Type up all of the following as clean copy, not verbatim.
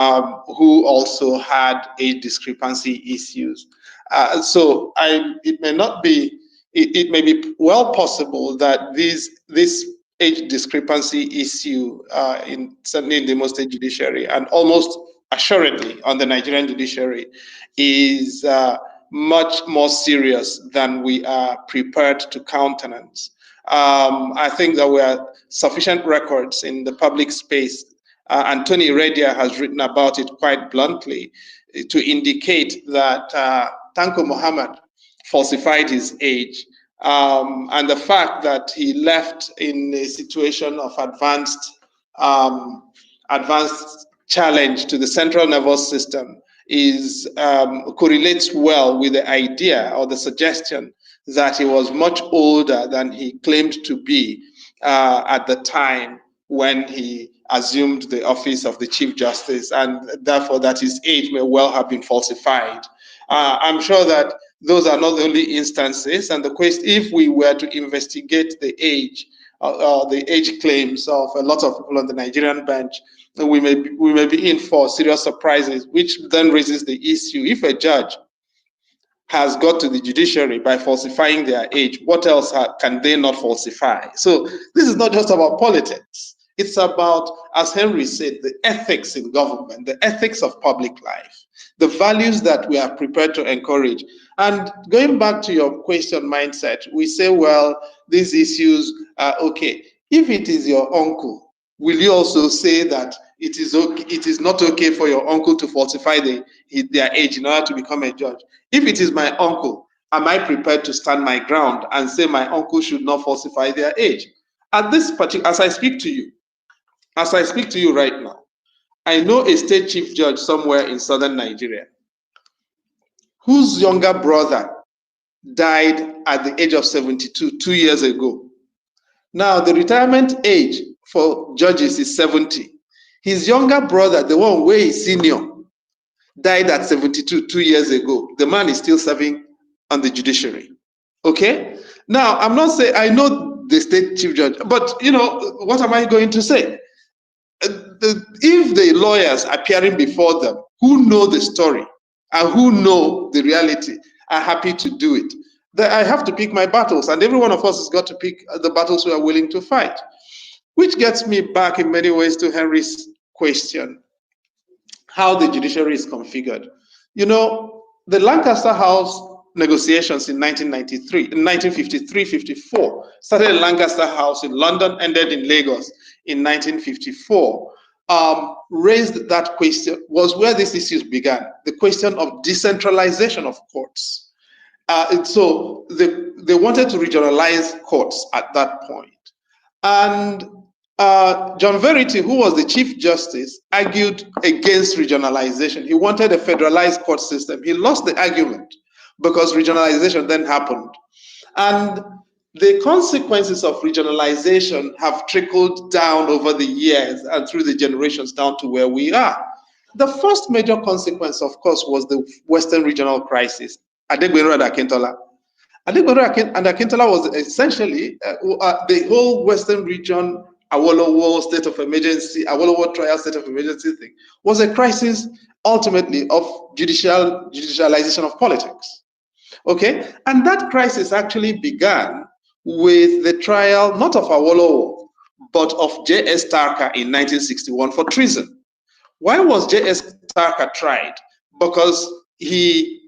who also had age discrepancy issues. It may not be, it may be well possible that this age discrepancy issue certainly in the Imo State judiciary and almost assuredly on the Nigerian judiciary is much more serious than we are prepared to countenance. I think that we are sufficient records in the public space, and Tony Redia has written about it quite bluntly, to indicate that Tanko Muhammad falsified his age, and the fact that he left in a situation of advanced challenge to the central nervous system correlates well with the idea or the suggestion that he was much older than he claimed to be at the time when he assumed the office of the Chief Justice, and therefore that his age may well have been falsified. I'm sure that those are not the only instances, and the question, if we were to investigate the age claims of a lot of people on the Nigerian bench, we may be in for serious surprises, which then raises the issue: if a judge has got to the judiciary by falsifying their age, what else can they not falsify? So this is not just about politics. It's about, as Henry said, the ethics in government, the ethics of public life, the values that we are prepared to encourage. And going back to your question mindset, we say, well, these issues are okay. If it is your uncle, will you also say that it is not okay for your uncle to falsify their age in order to become a judge? If it is my uncle, am I prepared to stand my ground and say my uncle should not falsify their age? At this particular, as I speak to you right now, I know a state chief judge somewhere in southern Nigeria whose younger brother died at the age of 72 2 years ago. Now, the retirement age for judges is 70. His younger brother, the one way senior, died at 72 2 years ago. The man is still serving on the judiciary. Okay? Now, I'm not saying I know the state chief judge, but you know, what am I going to say? If the lawyers appearing before them who know the story and who know the reality are happy to do it, then I have to pick my battles, and every one of us has got to pick the battles we are willing to fight. Which gets me back in many ways to Henry's question, how the judiciary is configured. You know, the Lancaster House negotiations in 1953-54 started in Lancaster House in London, ended in Lagos in 1954. Raised that question, was where these issues began, the question of decentralization of courts. So they wanted to regionalize courts at that point. And John Verity, who was the Chief Justice, argued against regionalization. He wanted a federalized court system. He lost the argument because regionalization then happened. And the consequences of regionalization have trickled down over the years and through the generations down to where we are. The first major consequence, of course, was the Western regional crisis. Adegbenro and Akintola. Adegbenro and Akintola was essentially the whole Western region, Awolowo state of emergency, Awolowo trial state of emergency thing, was a crisis ultimately of judicialization of politics. Okay, and that crisis actually began with the trial not of Awolowo, but of J.S. Tarka in 1961 for treason. Why was J.S. Tarka tried? Because he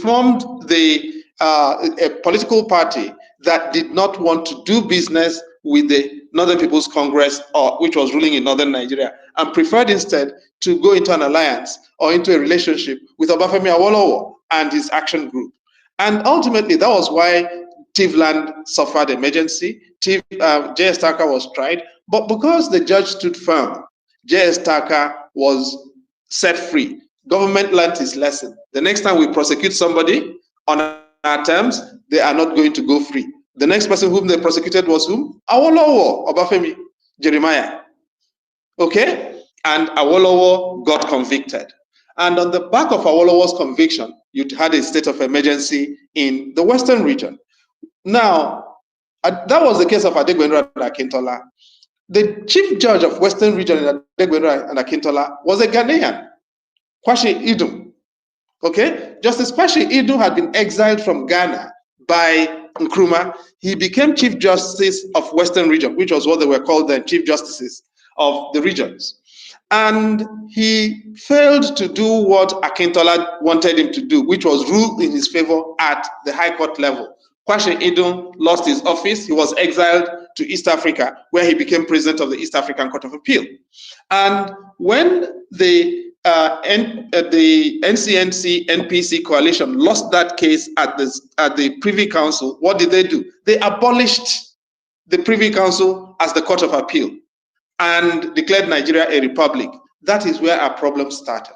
formed a political party that did not want to do business with the Northern People's Congress, which was ruling in Northern Nigeria, and preferred instead to go into an alliance or into a relationship with Obafemi Awolowo and his action group. And ultimately, that was why Tivland suffered emergency. J.S. Tarka was tried, but because the judge stood firm, J.S. Tarka was set free. Government learned his lesson. The next time we prosecute somebody on our terms, they are not going to go free. The next person whom they prosecuted was whom? Awolowo, Obafemi, Jeremiah. Okay? And Awolowo got convicted. And on the back of Awolowo's conviction, you had a state of emergency in the Western region. Now, that was the case of Adegbenro and Akintola. The chief judge of Western Region in Adegbero and Akintola was a Ghanaian, Kwasi Idun. Okay, Justice Kwasi Idun had been exiled from Ghana by Nkrumah. He became Chief Justice of Western Region, which was what they were called then, Chief Justices of the regions. And he failed to do what Akintola wanted him to do, which was rule in his favor at the High Court level. Kwasi Idun lost his office. He was exiled to East Africa, where he became president of the East African Court of Appeal. And when the NCNC NPC coalition lost that case at the Privy Council, what did they do? They abolished the Privy Council as the Court of Appeal and declared Nigeria a republic. That is where our problem started.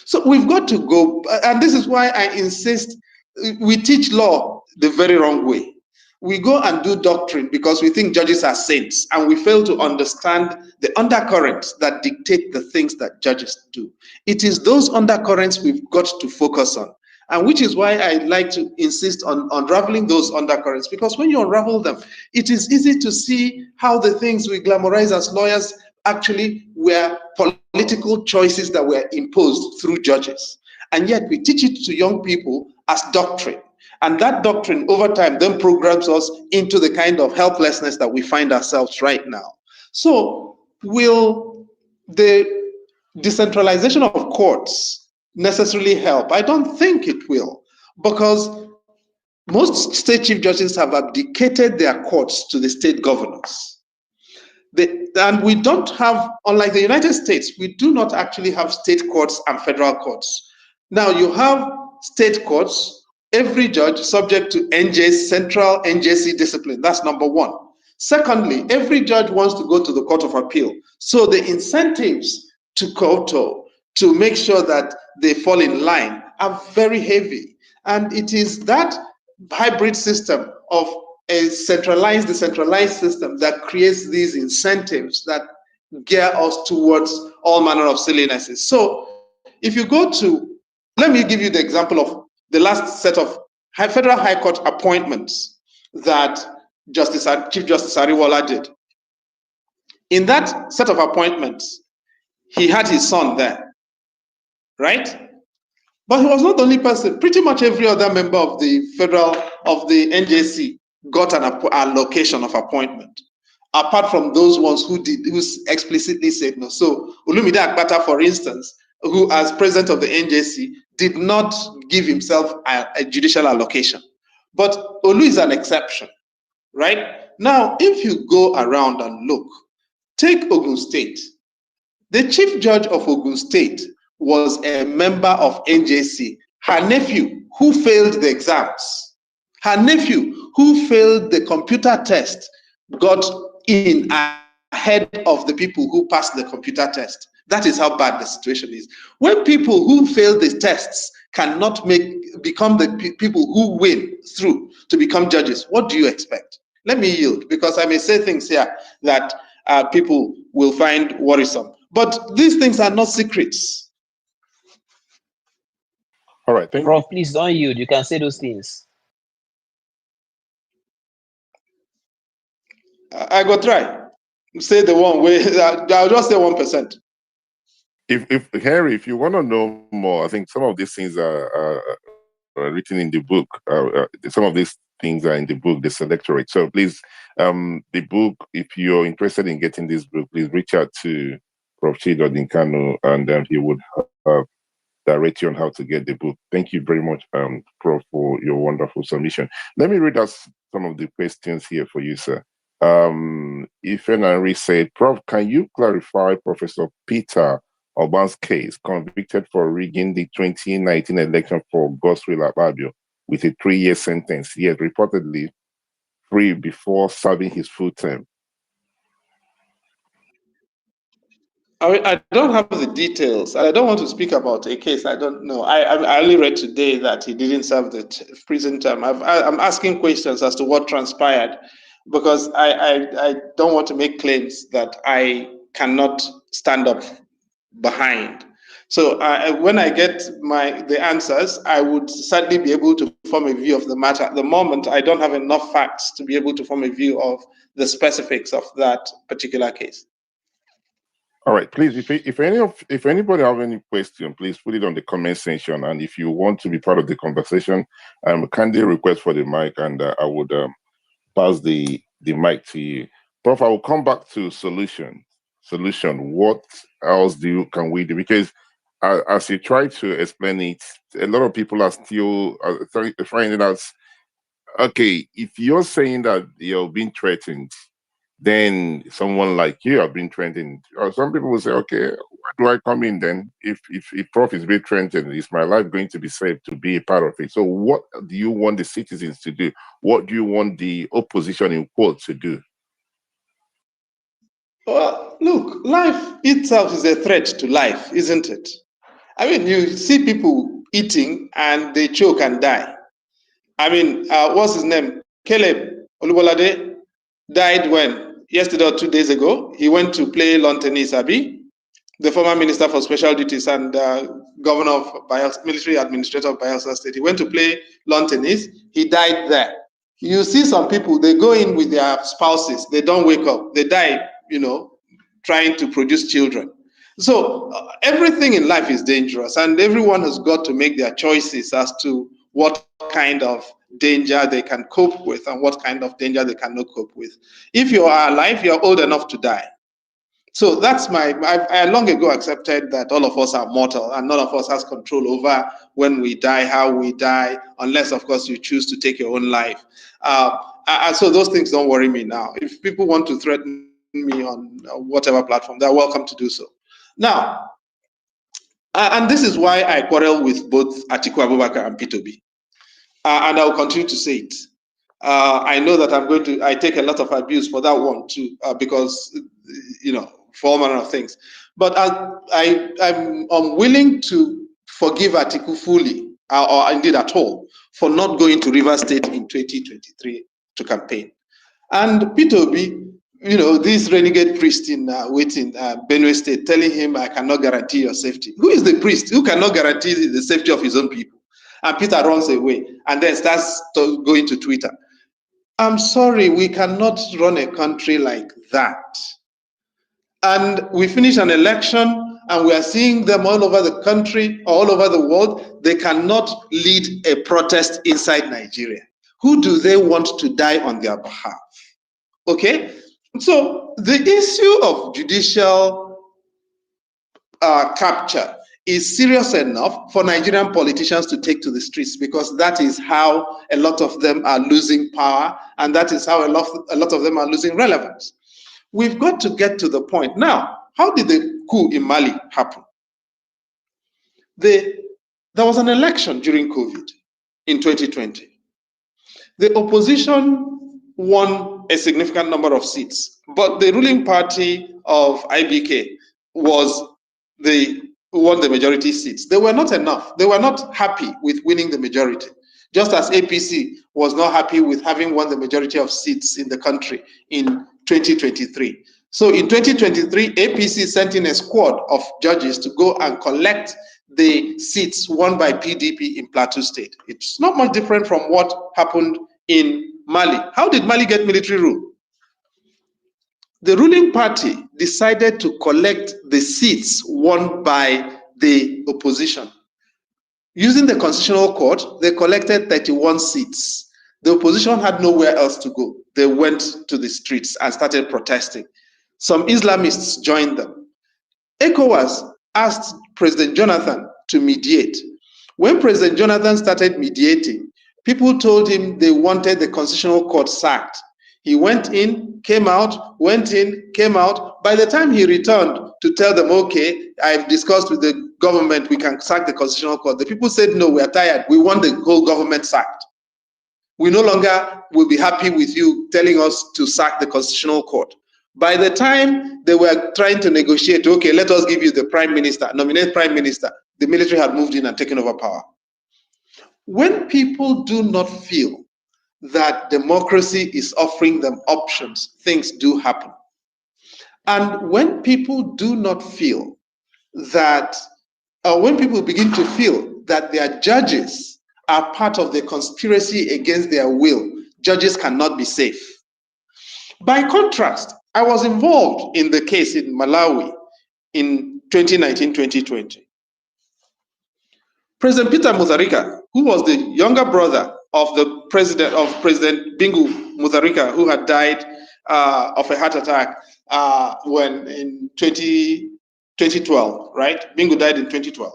So we've got to go, and this is why I insist, we teach law the very wrong way. We go and do doctrine because we think judges are saints, and we fail to understand the undercurrents that dictate the things that judges do. It is those undercurrents we've got to focus on, and which is why I like to insist on unraveling those undercurrents, because when you unravel them, it is easy to see how the things we glamorize as lawyers actually were political choices that were imposed through judges. And yet we teach it to young people as doctrine. And that doctrine over time then programs us into the kind of helplessness that we find ourselves right now. So will the decentralization of courts necessarily help? I don't think it will, because most state chief judges have abdicated their courts to the state governors. And we don't have, unlike the United States, we do not actually have state courts and federal courts. Now you have state courts, every judge subject to central NJC discipline. That's number one. Secondly, every judge wants to go to the Court of Appeal. So the incentives to kowtow, to make sure that they fall in line, are very heavy. And it is that hybrid system of a centralized, decentralized system that creates these incentives that gear us towards all manner of sillinesses. So if you go to, let me give you the example of the last set of federal high court appointments that Chief Justice Ariwoola did. In that set of appointments, he had his son there, right? But he was not the only person. Pretty much every other member of the NJC got an allocation of appointment, apart from those ones who explicitly said no. So Olumide Akpata, for instance, who as president of the NJC did not give himself a judicial allocation. But Olu is an exception, right? Now, if you go around and look, take Ogun State. The chief judge of Ogun State was a member of NJC. Her nephew, who failed the exams, her nephew, who failed the computer test, got in ahead of the people who passed the computer test. That is how bad the situation is. When people who fail the tests cannot become the people who win through to become judges, what do you expect? Let me yield, because I may say things here that people will find worrisome. But these things are not secrets. All right, thank you. Prof, please don't yield. You can say those things. I go try. Say the one way. I'll just say 1%. If Harry, if you want to know more, I think some of these things are written in the book. Some of these things are in the book, the Selectorate. So please, the book, if you're interested in getting this book, please reach out to Prof. Chido Dinkano, and he would direct you on how to get the book. Thank you very much, Prof, for your wonderful submission. Let me read out some of the questions here for you, sir. Ifenari said, Prof, can you clarify Professor Peter Oban's case, convicted for rigging the 2019 election for Godswill Akpabio with a 3-year sentence, yet reportedly free before serving his full term? I don't have the details. I don't want to speak about a case I don't know. I only read today that he didn't serve the prison term. I'm asking questions as to what transpired, because I don't want to make claims that I cannot stand up behind. So when I get the answers, I would certainly be able to form a view of the matter. At the moment, I don't have enough facts to be able to form a view of the specifics of that particular case. All right, please, if anybody have any question, please put it on the comment section. And if you want to be part of the conversation, kindly request for the mic, and I would pass the mic to you. Prof, I will come back to solution. What else can we do? Because as you try to explain it, a lot of people are still finding out. Okay, if you're saying that you're being threatened, then someone like you have been threatened. Or some people will say, okay, where do I come in then? If Prof is being threatened, is my life going to be safe to be a part of it? So what do you want the citizens to do? What do you want the opposition in quotes to do? Well, look, life itself is a threat to life, isn't it? I mean, you see people eating and they choke and die. I mean, what's his name? Caleb Olubolade died when? Yesterday or 2 days ago. He went to play lawn tennis, Abi, the former minister for special duties and governor of military administrator of Bayelsa State. He went to play lawn tennis. He died there. You see some people, they go in with their spouses. They don't wake up. They die, trying to produce children. So everything in life is dangerous, and everyone has got to make their choices as to what kind of danger they can cope with and what kind of danger they cannot cope with. If you are alive, you're old enough to die. So that's I long ago accepted that all of us are mortal and none of us has control over when we die, how we die, unless, of course, you choose to take your own life. So those things don't worry me now. If people want to threaten me on whatever platform, they're welcome to do so. Now, and this is why I quarrel with both Atiku Abubakar and P2B. And I'll continue to say it. I know that I take a lot of abuse for that one too, because, for all manner of things. But I'm willing to forgive Atiku fully, or indeed at all, for not going to Rivers State in 2023 to campaign. And P2B, this renegade priest in Benue State telling him, I cannot guarantee your safety. Who is the priest who cannot guarantee the safety of his own people? And Peter runs away and then starts going to Twitter. I'm sorry, we cannot run a country like that. And we finish an election and we are seeing them all over the country, all over the world. They cannot lead a protest inside Nigeria. Who do they want to die on their behalf? Okay, so the issue of judicial capture is serious enough for Nigerian politicians to take to the streets, because that is how a lot of them are losing power, and that is how a lot of them are losing relevance. We've got to get to the point. Now, how did the coup in Mali happen? There was an election during COVID in 2020. The opposition won a significant number of seats, but the ruling party of IBK won the majority seats. They were not enough. They were not happy with winning the majority, just as APC was not happy with having won the majority of seats in the country in 2023. So in 2023, APC sent in a squad of judges to go and collect the seats won by PDP in Plateau State. It's not much different from what happened in Mali. How did Mali get military rule? The ruling party decided to collect the seats won by the opposition. Using the Constitutional Court, they collected 31 seats. The opposition had nowhere else to go. They went to the streets and started protesting. Some Islamists joined them. ECOWAS asked President Jonathan to mediate. When President Jonathan started mediating, people told him they wanted the Constitutional Court sacked. He went in, came out, went in, came out. By the time he returned to tell them, okay, I've discussed with the government, we can sack the Constitutional Court, the people said, no, we're tired. We want the whole government sacked. We no longer will be happy with you telling us to sack the Constitutional Court. By the time they were trying to negotiate, okay, let us give you the prime minister, nominate prime minister, the military had moved in and taken over power. When people do not feel that democracy is offering them options, things do happen. And when people do not feel that when people begin to feel that their judges are part of the conspiracy against their will, judges cannot be safe. By contrast, I was involved in the case in Malawi in 2019-2020. President Peter Mutharika, who was the younger brother of the President Bingu Mutharika, who had died of a heart attack when in 2012, right? Bingu died in 2012.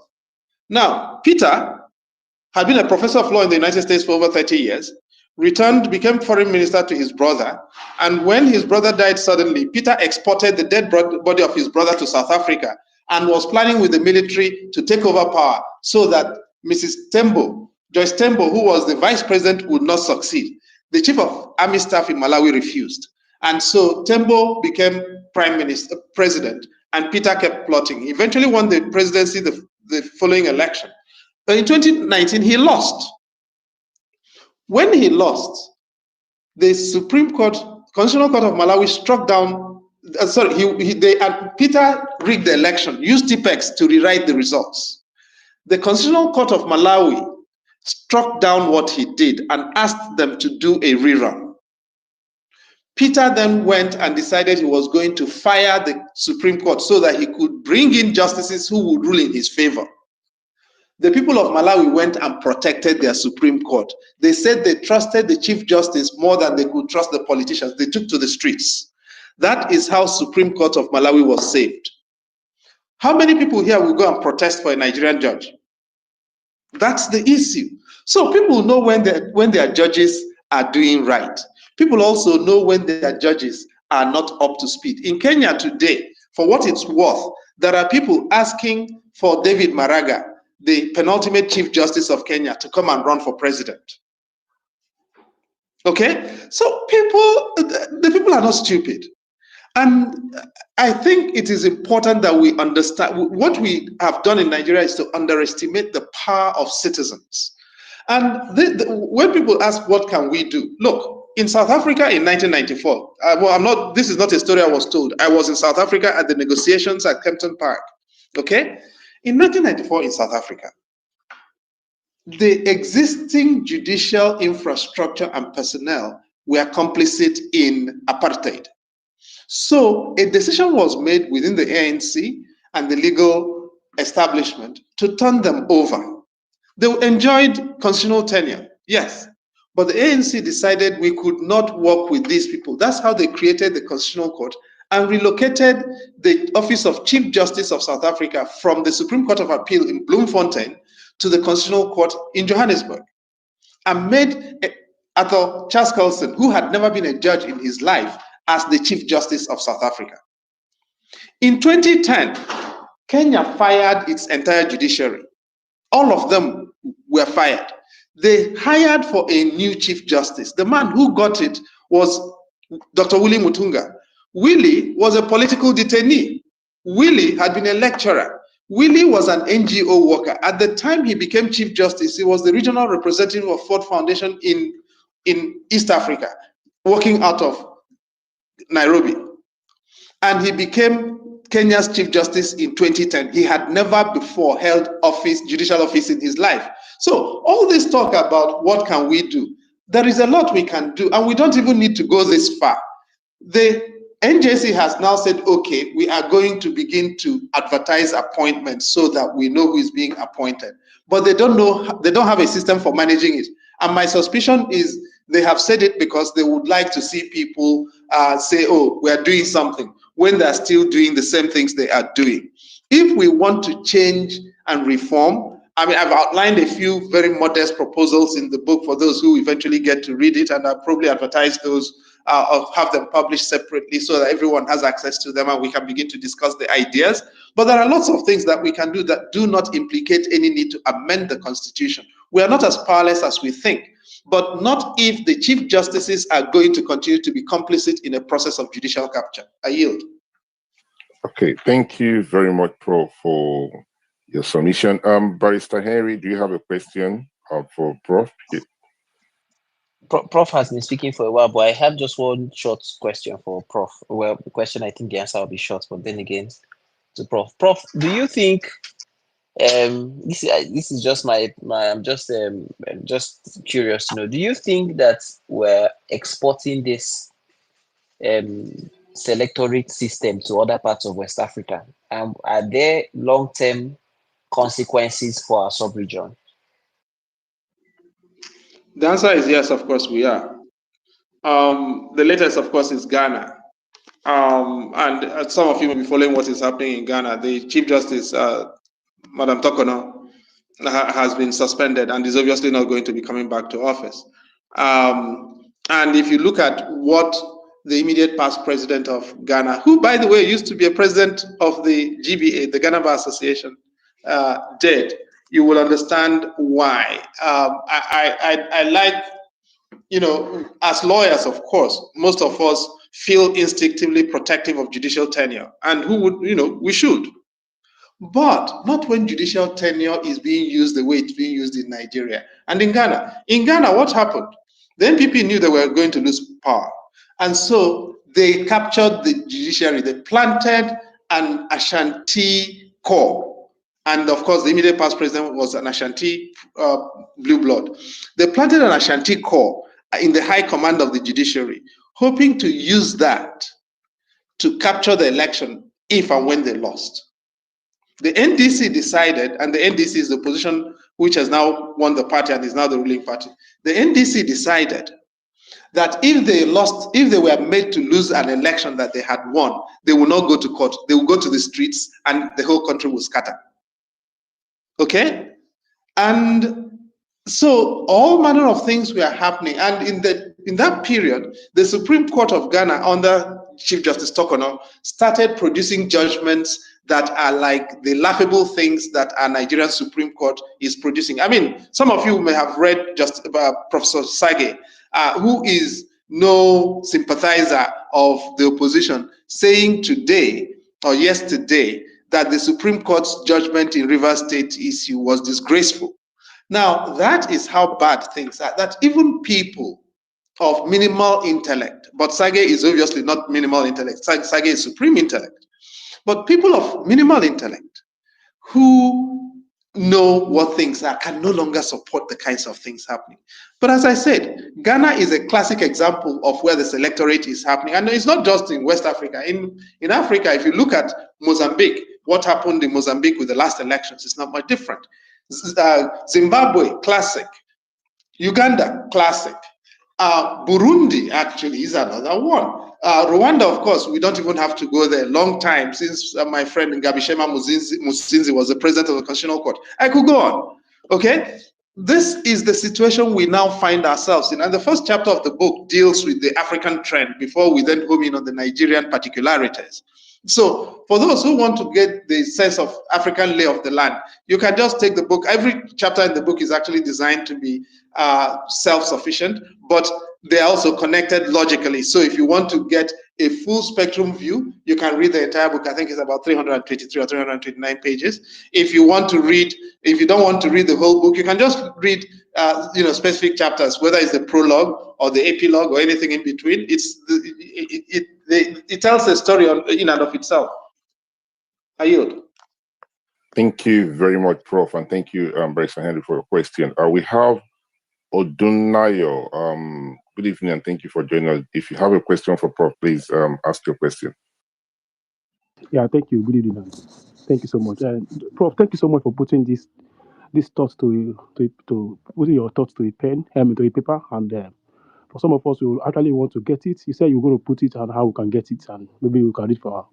Now, Peter had been a professor of law in the United States for over 30 years, returned, became foreign minister to his brother, and when his brother died suddenly, Peter exported the dead body of his brother to South Africa and was planning with the military to take over power so that Mrs. Tembo, Joyce Tembo, who was the vice president, would not succeed. The chief of army staff in Malawi refused. And so Tembo became president, and Peter kept plotting. He eventually won the presidency the following election. But in 2019, he lost. When he lost, the Supreme Court, Constitutional Court of Malawi struck down, Peter rigged the election, used TPEX to rewrite the results. The Constitutional Court of Malawi struck down what he did and asked them to do a rerun. Peter then went and decided he was going to fire the Supreme Court so that he could bring in justices who would rule in his favor. The people of Malawi went and protected their Supreme Court. They said they trusted the Chief Justice more than they could trust the politicians. They took to the streets. That is how Supreme Court of Malawi was saved. How many people here will go and protest for a Nigerian judge? That's the issue. So people know when their judges are doing right. People also know when their judges are not up to speed. In Kenya today, for what it's worth, there are people asking for David Maraga, the penultimate Chief Justice of Kenya, to come and run for president. Okay? So the people are not stupid. And I think it is important that we understand what we have done in Nigeria is to underestimate the power of citizens. And when people ask, what can we do? Look, in South Africa in 1994, this is not a story I was told. I was in South Africa at the negotiations at Kempton Park. Okay? In 1994 in South Africa, the existing judicial infrastructure and personnel were complicit in apartheid. So a decision was made within the ANC and the legal establishment to turn them over. They enjoyed constitutional tenure, yes, but the ANC decided we could not work with these people. That's how they created the Constitutional Court and relocated the Office of Chief Justice of South Africa from the Supreme Court of Appeal in Bloemfontein to the Constitutional Court in Johannesburg, and made Arthur Chaskalson, who had never been a judge in his life, as the Chief Justice of South Africa. In 2010, Kenya fired its entire judiciary. All of them were fired. They hired for a new Chief Justice. The man who got it was Dr. Willie Mutunga. Willie was a political detainee. Willie had been a lecturer. Willie was an NGO worker. At the time he became Chief Justice, he was the regional representative of Ford Foundation in East Africa, working out of Nairobi. And he became Kenya's Chief Justice in 2010. He had never before held judicial office in his life. So all this talk about what can we do, there is a lot we can do, and we don't even need to go this far. The NJC has now said, okay, we are going to begin to advertise appointments so that we know who is being appointed. But they don't have a system for managing it. And my suspicion is they have said it because they would like to see people say, oh, we are doing something, when they're still doing the same things they are doing. If we want to change and reform, I mean, I've outlined a few very modest proposals in the book for those who eventually get to read it, and I'll probably advertise those or have them published separately so that everyone has access to them and we can begin to discuss the ideas. But there are lots of things that we can do that do not implicate any need to amend the Constitution. We are not as powerless as we think, but not if the Chief Justices are going to continue to be complicit in a process of judicial capture. I yield. Okay, thank you very much, Prof, for your submission. Barrister Henry, do you have a question for Prof? Prof has been speaking for a while, but I have just one short question for Prof. Well, the question, I think the answer will be short, but then again, to Prof. Prof, do you think This is just my I'm just curious to know. Do you think that we're exporting this selectorate system to other parts of West Africa? And are there long-term consequences for our sub-region? The answer is yes, of course we are. The latest, of course, is Ghana. And some of you may be following what is happening in Ghana. The Chief Justice, Madam Tokono, has been suspended and is obviously not going to be coming back to office. And if you look at what the immediate past president of Ghana, who, by the way, used to be a president of the GBA, the Ghana Bar Association, did, you will understand why. I like, as lawyers, of course, most of us feel instinctively protective of judicial tenure, and who would, we should. But not when judicial tenure is being used the way it's being used in Nigeria and in Ghana. In Ghana, what happened? The NPP knew they were going to lose power. And so they captured the judiciary. They planted an Ashanti corps. And of course, the immediate past president was an Ashanti blue blood. They planted an Ashanti corps in the high command of the judiciary, hoping to use that to capture the election if and when they lost. The NDC decided, and the NDC is the opposition which has now won the party and is now the ruling party. The NDC decided that if they were made to lose an election that they had won, they will not go to court. They will go to the streets and the whole country will scatter. Okay? And so all manner of things were happening. And in that period, the Supreme Court of Ghana under Chief Justice Tokono started producing judgments that are like the laughable things that our Nigerian Supreme Court is producing. I mean, some of you may have read just about Professor Sage, who is no sympathizer of the opposition, saying today or yesterday that the Supreme Court's judgment in Rivers State issue was disgraceful. Now, that is how bad things are, that even people of minimal intellect, but Sage is obviously not minimal intellect, Sage is supreme intellect, but people of minimal intellect who know what things are can no longer support the kinds of things happening. But as I said, Ghana is a classic example of where the selectorate is happening. And it's not just in West Africa. In Africa, if you look at Mozambique, what happened in Mozambique with the last elections is not much different. Zimbabwe, classic. Uganda, classic. Burundi actually is another one. Rwanda, of course, we don't even have to go there. Long time since my friend Ngabishema Musinzi was the president of the Constitutional Court. I could go on. Okay? This is the situation we now find ourselves in. And the first chapter of the book deals with the African trend before we then home in on the Nigerian particularities. So for those who want to get the sense of African lay of the land, you can just take the book. Every chapter in the book is actually designed to be self-sufficient, but they're also connected logically. So if you want to get a full spectrum view, you can read the entire book. I think it's about 323 or 329 pages. If you want to read, if you don't want to read the whole book, you can just read specific chapters, whether it's the prologue or the epilogue or anything in between. It tells a story in and of itself. I yield. Thank you very much, Prof, and thank you, Barrister Henry, for your question. We have Odunayo. Good evening, and thank you for joining us. If you have a question for Prof, please ask your question. Yeah, thank you. Good evening. Thank you so much. Prof, thank you so much for putting these thoughts to putting your thoughts to a pen, to a paper, and for some of us who actually want to get it, you said you're going to put it and how we can get it, and maybe we can read for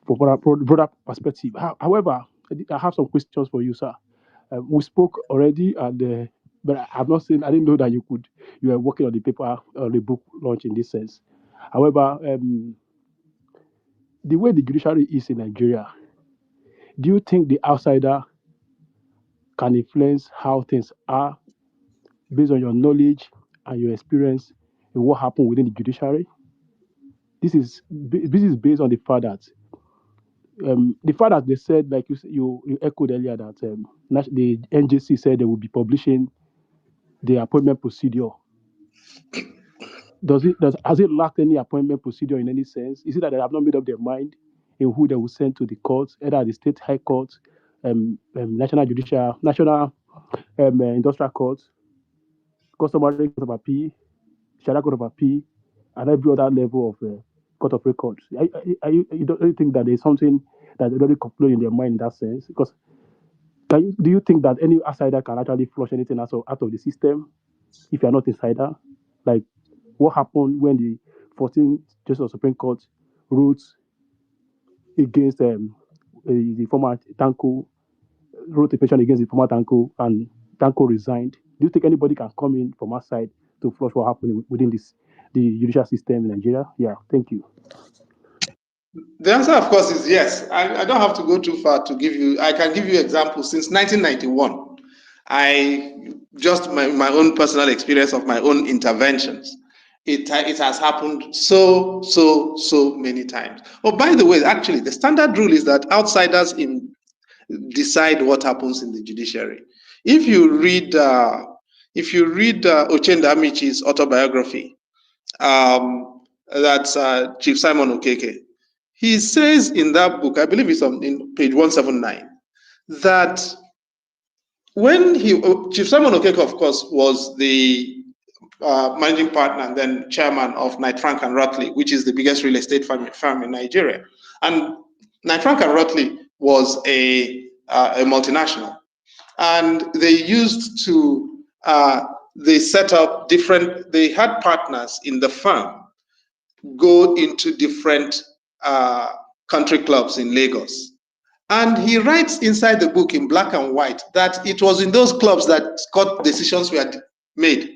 broader perspective. However, I have some questions for you, sir. We spoke already, and but I've not seen. I didn't know that you were working on the paper or the book launch in this sense. However, the way the judiciary is in Nigeria, do you think the outsider can influence how things are based on your knowledge and your experience in what happened within the judiciary? This is based on the fact that they said, like you echoed earlier, that the NJC said they will be publishing the appointment procedure. Has it lacked any appointment procedure in any sense? Is it that they have not made up their mind in who they will send to the court, either the state high court, national industrial court, customary court of appeal, Sharia court of appeal, and every other level of court of records. You don't think that there's something that already concluded in their mind in that sense? Because do you think that any outsider can actually flush anything out of the system if you're not insider? Like what happened when the 14th Justice of Supreme Court ruled against the former Tanko, wrote a petition against the former Tanko, and Tanko resigned. Do you think anybody can come in from outside to flush what happened within the judicial system in Nigeria? Yeah, thank you. The answer, of course, is yes. I don't have to go too far to give you. I can give you examples. Since 1991, my own personal experience of my own interventions. It has happened so many times. Oh, by the way, actually, the standard rule is that outsiders decide what happens in the judiciary. If you read Ochenda Amichi's autobiography, that's Chief Simon Okeke. He says in that book, I believe it's in page 179, that when Chief Simon Okeke, of course, was the managing partner and then chairman of Knight Frank and Rotley, which is the biggest real estate firm in Nigeria. And Knight Frank and Rotley was a multinational. And they used to, they set up they had partners in the firm go into different country clubs in Lagos. And he writes inside the book in black and white that it was in those clubs that court decisions were made.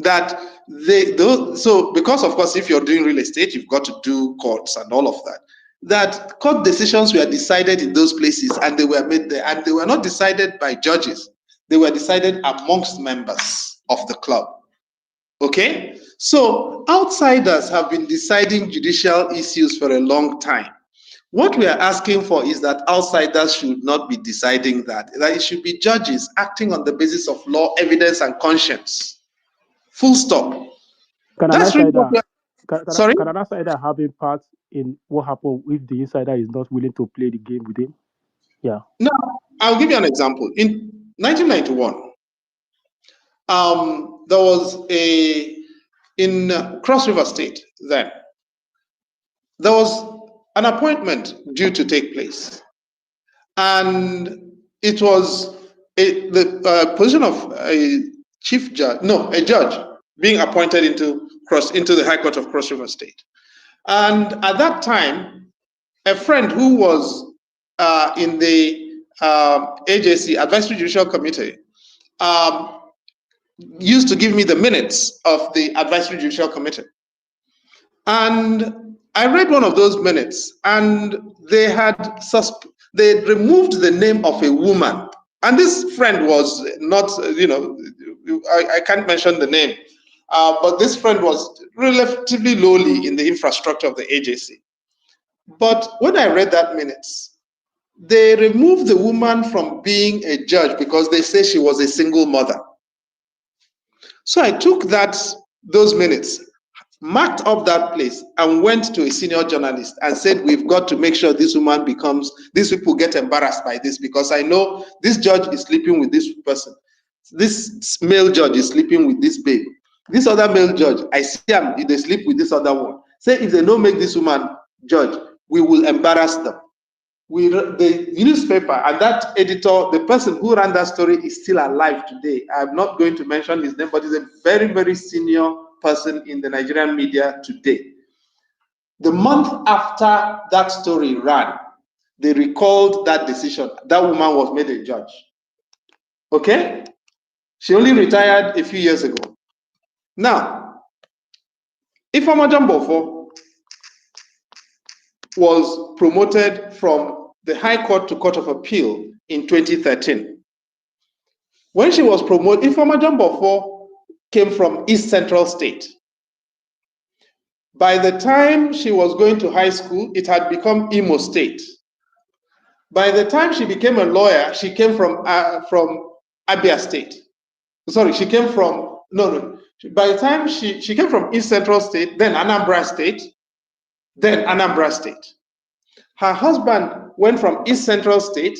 So because of course, if you're doing real estate, you've got to do courts and all of that. That court decisions were decided in those places and they were made there, and they were not decided by judges. They were decided amongst members of the club. Okay? So outsiders have been deciding judicial issues for a long time. What we are asking for is that outsiders should not be deciding that it should be judges acting on the basis of law, evidence, and conscience. Full stop. Can an outsider have a part in what happened if the insider is not willing to play the game with him? Yeah. No, I'll give you an example. In 1991, there was in Cross River State then, there was an appointment due to take place. And it was the position of a judge being appointed into the High Court of Cross River State. And at that time, a friend who was in the AJC, Advisory Judicial Committee, used to give me the minutes of the Advisory Judicial Committee. And I read one of those minutes, and they had removed the name of a woman. And this friend was not, I can't mention the name, but this friend was relatively lowly in the infrastructure of the AJC. But when I read that minutes, they removed the woman from being a judge because they say she was a single mother. So I took those minutes, marked up that place, and went to a senior journalist and said, we've got to make sure these people get embarrassed by this, because I know this judge is sleeping with this person. This male judge is sleeping with this babe. This other male judge, I see them, they sleep with this other one. Say if they don't make this woman judge, we will embarrass them. The newspaper and that editor, the person who ran that story, is still alive today. I'm not going to mention his name, but he's a very, very senior person in the Nigerian media today. The month after that story ran, they recalled that decision. That woman was made a judge. Okay? She only retired a few years ago. Now, Ifeoma Jambofo was promoted from the High Court to Court of Appeal in 2013. When she was promoted, Ifeoma Jambofo came from East Central State. By the time she was going to high school, it had become Imo State. By the time she became a lawyer, she came from Abia State. Sorry, she came from, by the time she came from East Central State, then Anambra State, then Anambra State. Her husband went from East Central State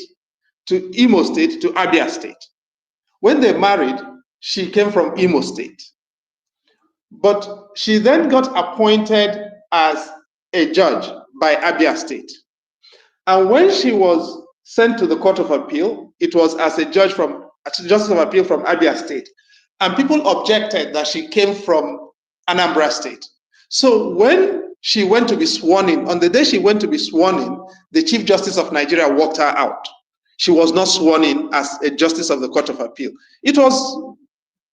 to Imo State to Abia State. When they married, she came from Imo State. But she then got appointed as a judge by Abia State. And when she was sent to the Court of Appeal, it was as a Justice of Appeal from Abia State. And people objected that she came from Anambra State. So when she went to be sworn in, on the day she went to be sworn in, the Chief Justice of Nigeria walked her out. She was not sworn in as a Justice of the Court of Appeal. It was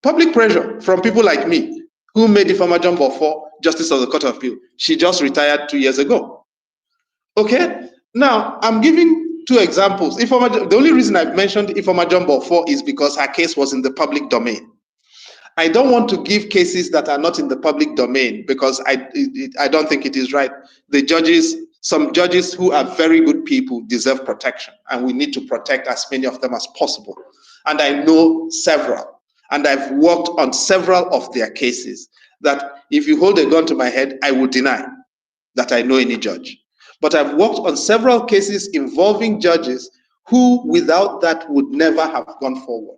public pressure from people like me, who made Ifeoma John Bofo Justice of the Court of Appeal. She just retired 2 years ago. Okay? Now, I'm giving two examples. The only reason I've mentioned Ifeoma John Bofo is because her case was in the public domain. I don't want to give cases that are not in the public domain because I don't think it is right. The judges, some judges who are very good people deserve protection, and we need to protect as many of them as possible. And I know several, and I've worked on several of their cases that if you hold a gun to my head, I would deny that I know any judge. But I've worked on several cases involving judges who without that would never have gone forward.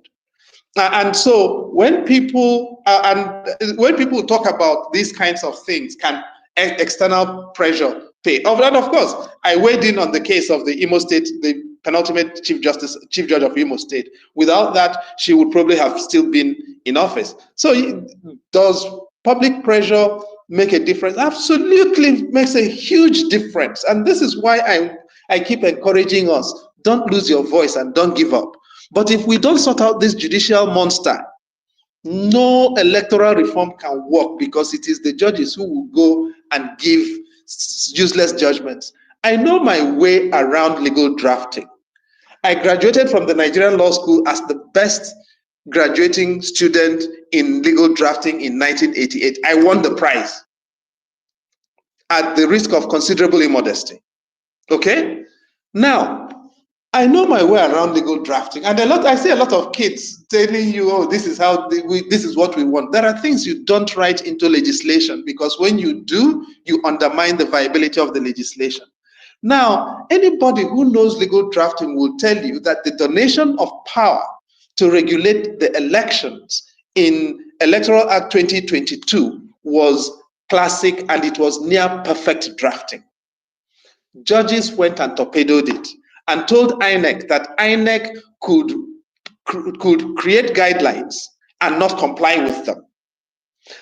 And so when people talk about these kinds of things, can external pressure pay? And of course, I weighed in on the case of the Imo State, the penultimate chief judge of Imo State. Without that, she would probably have still been in office. So does public pressure make a difference? Absolutely makes a huge difference. And this is why I keep encouraging us, don't lose your voice and don't give up. But if we don't sort out this judicial monster, no electoral reform can work, because it is the judges who will go and give useless judgments. I know my way around legal drafting. I graduated from the Nigerian Law School as the best graduating student in legal drafting in 1988. I won the prize at the risk of considerable immodesty. Okay? Now, I know my way around legal drafting, and I see a lot of kids telling you, "Oh, this is how this is what we want." There are things you don't write into legislation, because when you do, you undermine the viability of the legislation. Now, anybody who knows legal drafting will tell you that the donation of power to regulate the elections in Electoral Act 2022 was classic, and it was near perfect drafting. Judges went and torpedoed it and told INEC that INEC could create guidelines and not comply with them.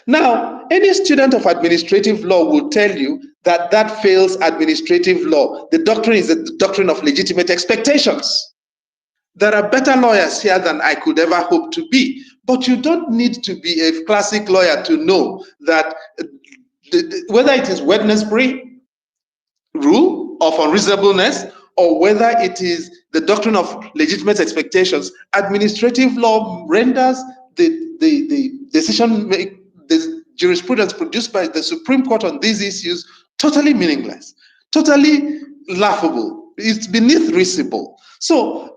Now, any student of administrative law will tell you that that fails administrative law. The doctrine is the doctrine of legitimate expectations. There are better lawyers here than I could ever hope to be, but you don't need to be a classic lawyer to know that whether it is Wednesbury rule of unreasonableness, or whether it is the doctrine of legitimate expectations, administrative law renders the the jurisprudence produced by the Supreme Court on these issues totally meaningless, totally laughable. It's beneath risible. So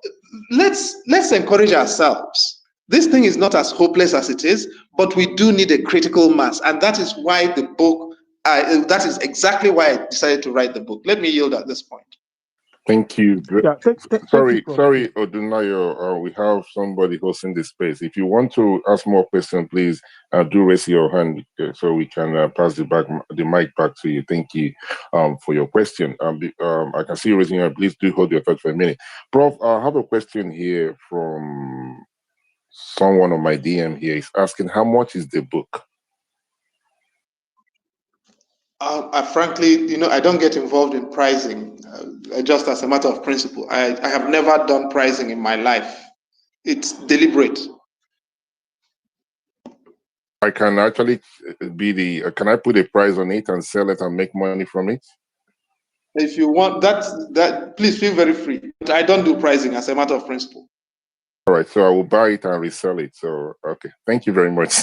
let's encourage ourselves. This thing is not as hopeless as it is, but we do need a critical mass, and that is why the book. That is exactly why I decided to write the book. Let me yield at this point. Thank you. Yeah, sorry, thank you, Odunayo. We have somebody hosting the space. If you want to ask more questions, please do raise your hand so we can pass the mic back to you. Thank you for your question. I can see you raising your hand. Please do hold your thought for a minute. Prof, I have a question here from someone on my DM here. He's asking, how much is the book? Frankly, I don't get involved in pricing, just as a matter of principle. I have never done pricing in my life. It's deliberate. I can actually can I put a price on it and sell it and make money from it? If you want that, please feel very free. But I don't do pricing as a matter of principle. All right, so I will buy it and resell it. So, okay, thank you very much.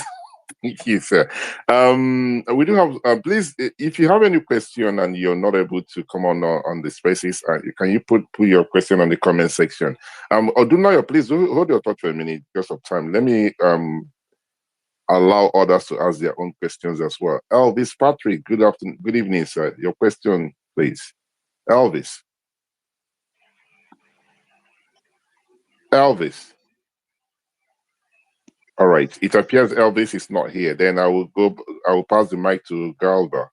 Thank you, sir. We do have, please, if you have any question and you're not able to come on the spaces, can you put your question on the comment section? Odunayo, please hold your thought for a minute because of time. Let me allow others to ask their own questions as well. Elvis Patrick, good afternoon, good evening, sir. Your question, please. Elvis. Elvis. All right. It appears Elvis is not here. Then I will pass the mic to Galba.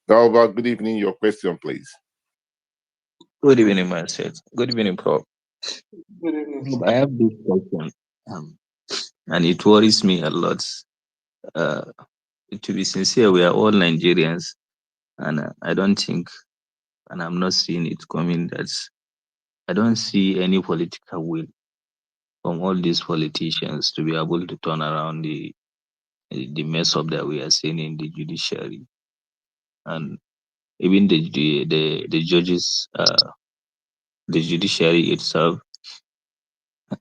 Galba, good evening. Your question, please. Good evening, Marcel. Good evening, Prof. Good evening, Prof, sir. I have this question, and it worries me a lot. Uh, to be sincere, we are all Nigerians, and I don't think, and I'm not seeing it coming, that I don't see any political will from all these politicians to be able to turn around the mess up that we are seeing in the judiciary, and even the judges, the judiciary itself.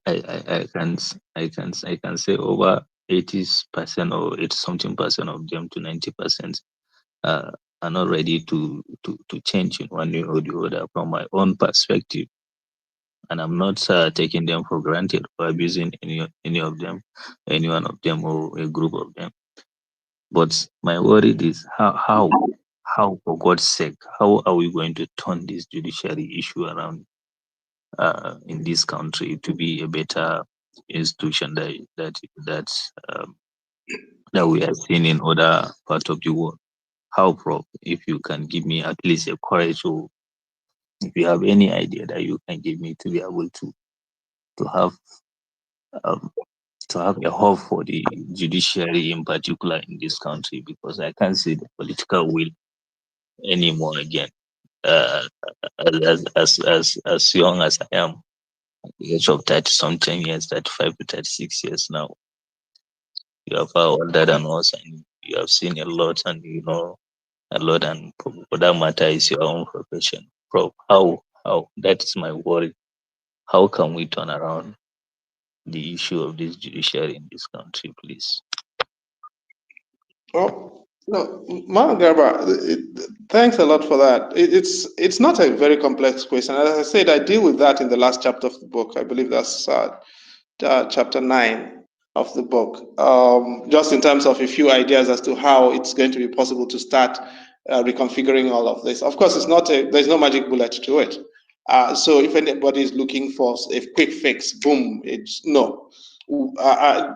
I can say over 80% or 80 something percent of them to 90% are not ready to change in one way or the other from my own perspective. And I'm not taking them for granted or abusing any of them, any one of them or a group of them. But my worry is how for God's sake, how are we going to turn this judiciary issue around in this country to be a better institution um, that we are seeing in other parts of the world. How, Prof? If you can give me at least a courage, or if you have any idea that you can give me to be able to have um, to have a hope for the judiciary in particular in this country, because I can't see the political will anymore again. Uh, as young as I am, at the age of 30 something years, 35 to 36 years now, you are far older than us, and you have seen a lot, and you know a lot, and for that matter is your own profession. Prof, how that is my worry. How can we turn around the issue of this judiciary in this country, please? Oh, no, Garba, thanks a lot for that. It's not a very complex question. As I said, I deal with that in the last chapter of the book. I believe that's chapter 9 of the book. Just in terms of a few ideas as to how it's going to be possible to start reconfiguring all of this. Of course, there's no magic bullet to it. So if anybody is looking for a quick fix, boom, it's no.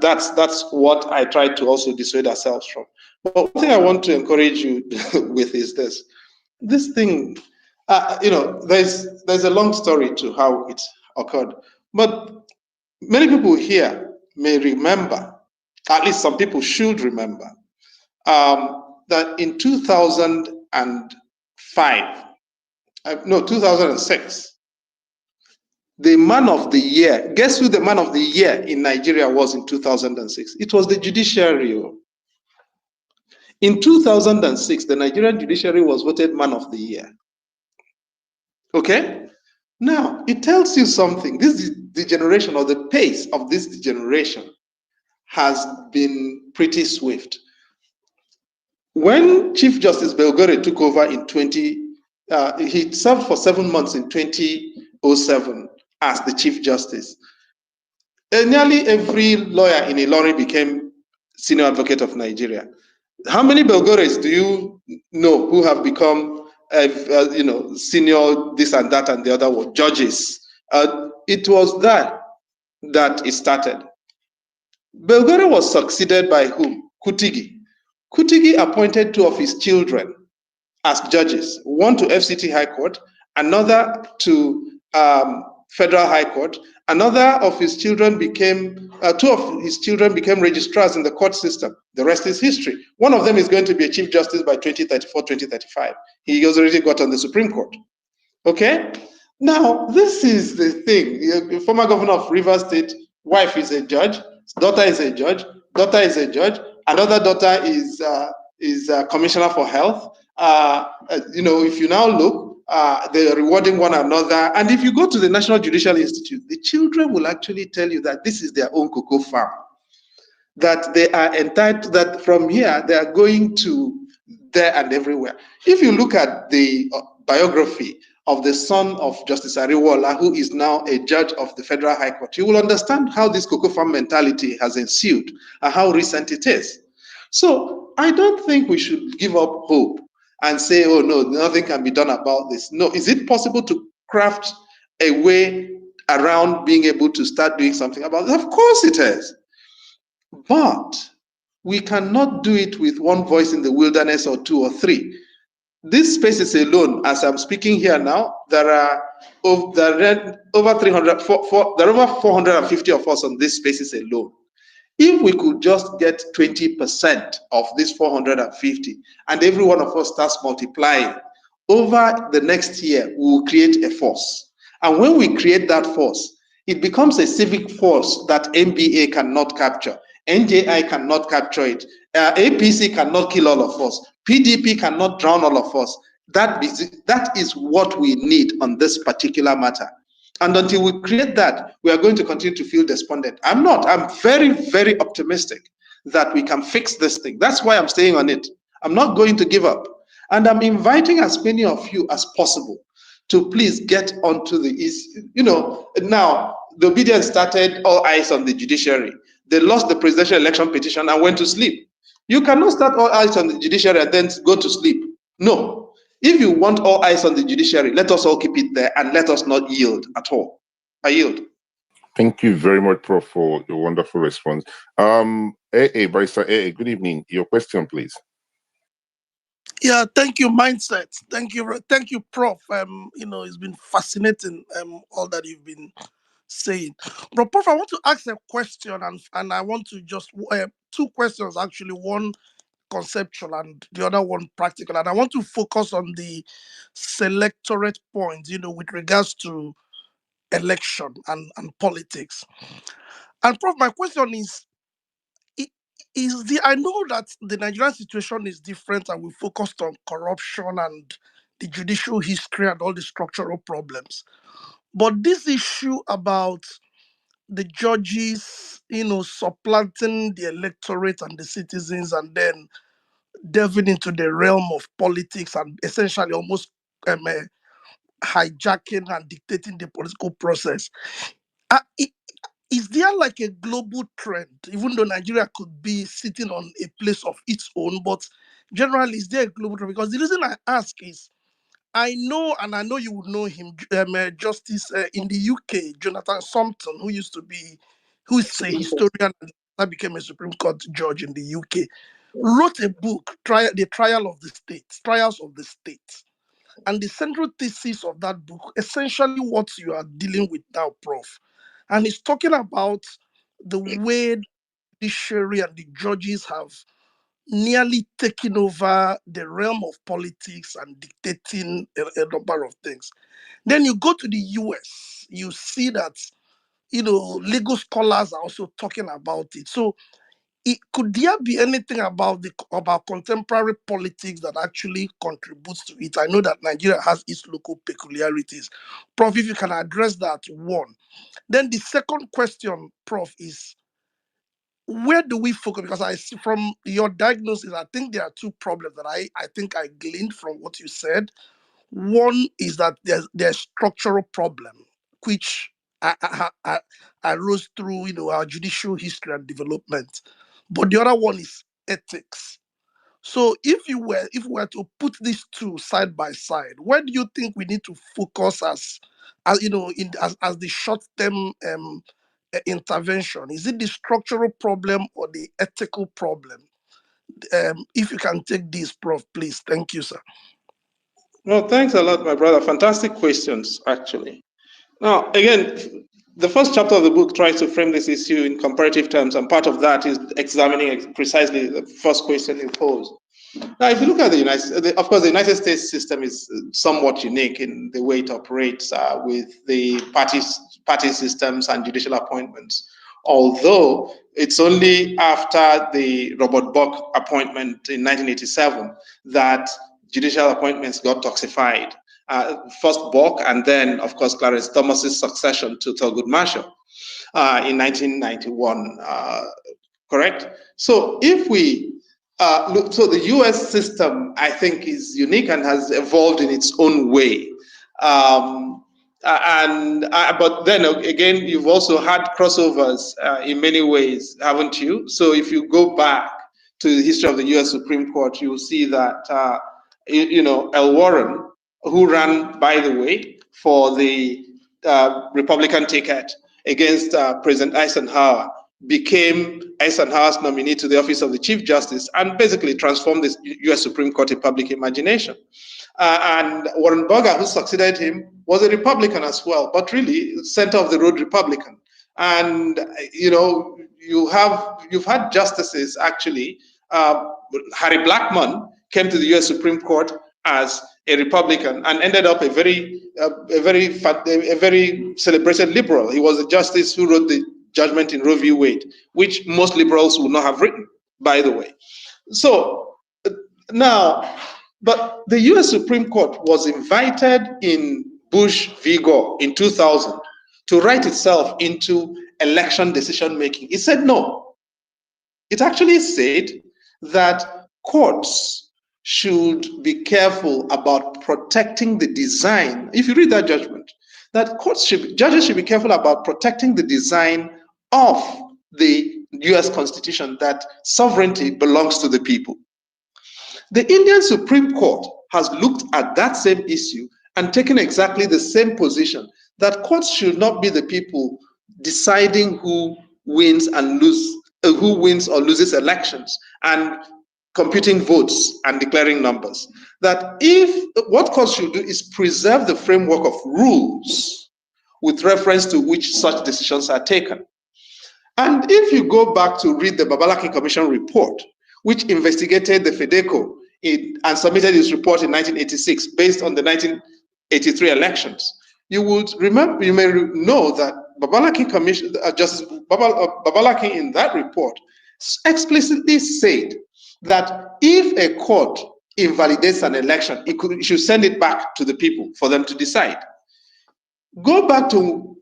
That's what I try to also dissuade ourselves from. But one thing I want to encourage you with is this. This thing, there's a long story to how it occurred. But many people here may remember, at least some people should remember, that in 2006, the man of the year, guess who the man of the year in Nigeria was in 2006? It was the judiciary. In 2006, the Nigerian judiciary was voted man of the year. Okay? Now, it tells you something. This degeneration, or the pace of this degeneration, has been pretty swift. When Chief Justice Belgore took over in he served for 7 months in 2007 as the Chief Justice. Nearly every lawyer in Ilorin became Senior Advocate of Nigeria. How many Belgores do you know who have become, senior this and that and the other one, judges? It was that it started. Belgore was succeeded by whom? Kutigi. Kutigi appointed 2 of his children as judges, one to FCT High Court, another to Federal High Court. Another of his children became, 2 of his children became registrars in the court system. The rest is history. One of them is going to be a Chief Justice by 2034, 2035. He has already got on the Supreme Court. Okay? Now, this is the thing. The former governor of Rivers State, wife is a judge, daughter is a judge, daughter is a judge, another daughter is commissioner for health. If you now look, they're rewarding one another. And if you go to the National Judicial Institute, the children will actually tell you that this is their own cocoa farm, that they are entitled, that from here they are going to there and everywhere. If you look at the biography of the son of Justice Ariwola, who is now a judge of the Federal High Court, you will understand how this cocoa farm mentality has ensued and how recent it is. So I don't think we should give up hope and say, oh no, nothing can be done about this. No, is it possible to craft a way around being able to start doing something about it? Of course it is. But we cannot do it with one voice in the wilderness or two or three. This space is alone. As I'm speaking here now, there are over 300, there are over 450 of us on this spaces alone. If we could just get 20% of this 450 and every one of us starts multiplying, over the next year, we will create a force. And when we create that force, it becomes a civic force that MBA cannot capture. NJI cannot capture it. APC cannot kill all of us. PDP cannot drown all of us. That is what we need on this particular matter. And until we create that, we are going to continue to feel despondent. I'm not. I'm very, very optimistic that we can fix this thing. That's why I'm staying on it. I'm not going to give up. And I'm inviting as many of you as possible to please get onto the issue. You know, now the obedience started, all eyes on the judiciary. They lost the presidential election petition and went to sleep. You cannot start all eyes on the judiciary and then go to sleep. No. If you want all eyes on the judiciary, let us all keep it there and let us not yield at all. I yield. Thank you very much, Prof, for your wonderful response. Barrister AA, good evening. Your question, please. Yeah, thank you, Mindset. Thank you, Prof. You know, it's been fascinating, all that you've been saying. But Prof, I want to ask a question, and I want to just two questions actually, one conceptual and the other one practical. And I want to focus on the selectorate point, you know, with regards to election and politics. And Prof, my question is I know that the Nigerian situation is different and we focused on corruption and the judicial history and all the structural problems. But this issue about the judges, you know, supplanting the electorate and the citizens and then delving into the realm of politics and essentially almost hijacking and dictating the political process. Is there like a global trend, even though Nigeria could be sitting on a place of its own, but generally, is there a global trend? Because the reason I ask is, I know, and I know you would know him, Justice in the UK, Jonathan Sumpton, who is a historian that became a Supreme Court judge in the UK, wrote a book, The Trials of the State. And the central thesis of that book, essentially what you are dealing with now, Prof. And he's talking about the way the judiciary and the judges have nearly taken over the realm of politics and dictating a number of things. Then you go to the US, you see that, you know, legal scholars are also talking about it. So could there be anything about contemporary politics that actually contributes to it? I know that Nigeria has its local peculiarities. Prof, if you can address that, one. Then the second question, Prof, is where do we focus? Because I see from your diagnosis, I think there are two problems that I think I gleaned from what you said. One is that there's structural problem, which I rose through, you know, our judicial history and development. But the other one is ethics. So if we were to put these two side by side, where do you think we need to focus as you know, as the short-term intervention? Is it the structural problem or the ethical problem? If you can take this, Prof, please. Thank you, sir. Well, thanks a lot, my brother. Fantastic questions, actually. Now, again, the first chapter of the book tries to frame this issue in comparative terms, and part of that is examining precisely the first question you posed. Now, if you look at of course, the United States system is somewhat unique in the way it operates with the party systems and judicial appointments. Although it's only after the Robert Buck appointment in 1987 that judicial appointments got toxified. First Buck, and then, of course, Clarence Thomas's succession to Thurgood Marshall in 1991. Correct? So if we look, so the US system, I think, is unique and has evolved in its own way. But then again, you've also had crossovers in many ways, haven't you? So if you go back to the history of the US Supreme Court, you'll see that, you know, L. Warren, who ran, by the way, for the Republican ticket against President Eisenhower, became Eisenhower's nominee to the office of the Chief Justice, and basically transformed the U.S. Supreme Court in public imagination. And Warren Burger, who succeeded him, was a Republican as well, but really center of the road Republican. And you know, you've had justices actually. Harry Blackmun came to the U.S. Supreme Court as a Republican and ended up a very celebrated liberal. He was a justice who wrote the judgment in Roe v. Wade, which most liberals would not have written, by the way. So now, but the U.S. Supreme Court was invited in Bush v. Gore in 2000 to write itself into election decision making. It said no. It actually said that courts should be careful about protecting the design. If you read that judgment, that judges should be careful about protecting the design of the US Constitution, that sovereignty belongs to the people. The Indian Supreme Court has looked at that same issue and taken exactly the same position, that courts should not be the people deciding who wins or loses elections and computing votes and declaring numbers. That what courts should do is preserve the framework of rules with reference to which such decisions are taken. And if you go back to read the Babalaki Commission report, which investigated the FEDECO and submitted its report in 1986 based on the 1983 elections, you may know that Babalaki Commission, Justice Babalaki in that report explicitly said that if a court invalidates an election, it should send it back to the people for them to decide. Go back to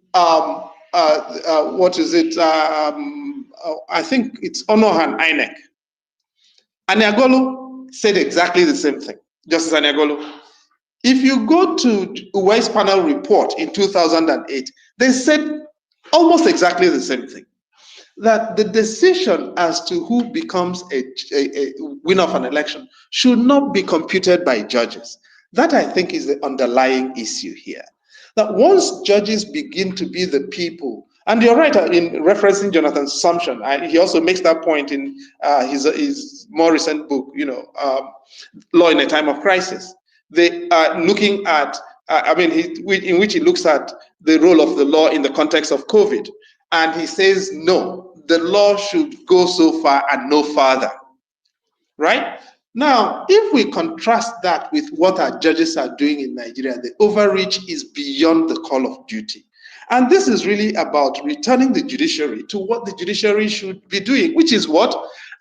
what is it? I think it's Onohan INEC. Aniagolu said exactly the same thing, Justice Aniagolu. If you go to Uwais panel report in 2008, they said almost exactly the same thing. That the decision as to who becomes a winner of an election should not be computed by judges. That, I think, is the underlying issue here. That once judges begin to be the people, and you're right in referencing Jonathan's assumption, he also makes that point in his more recent book, Law in a Time of Crisis. They are looking at, in which he looks at the role of the law in the context of COVID. And he says, no, the law should go so far and no farther, right? Now, if we contrast that with what our judges are doing in Nigeria, the overreach is beyond the call of duty. And this is really about returning the judiciary to what the judiciary should be doing, which is what?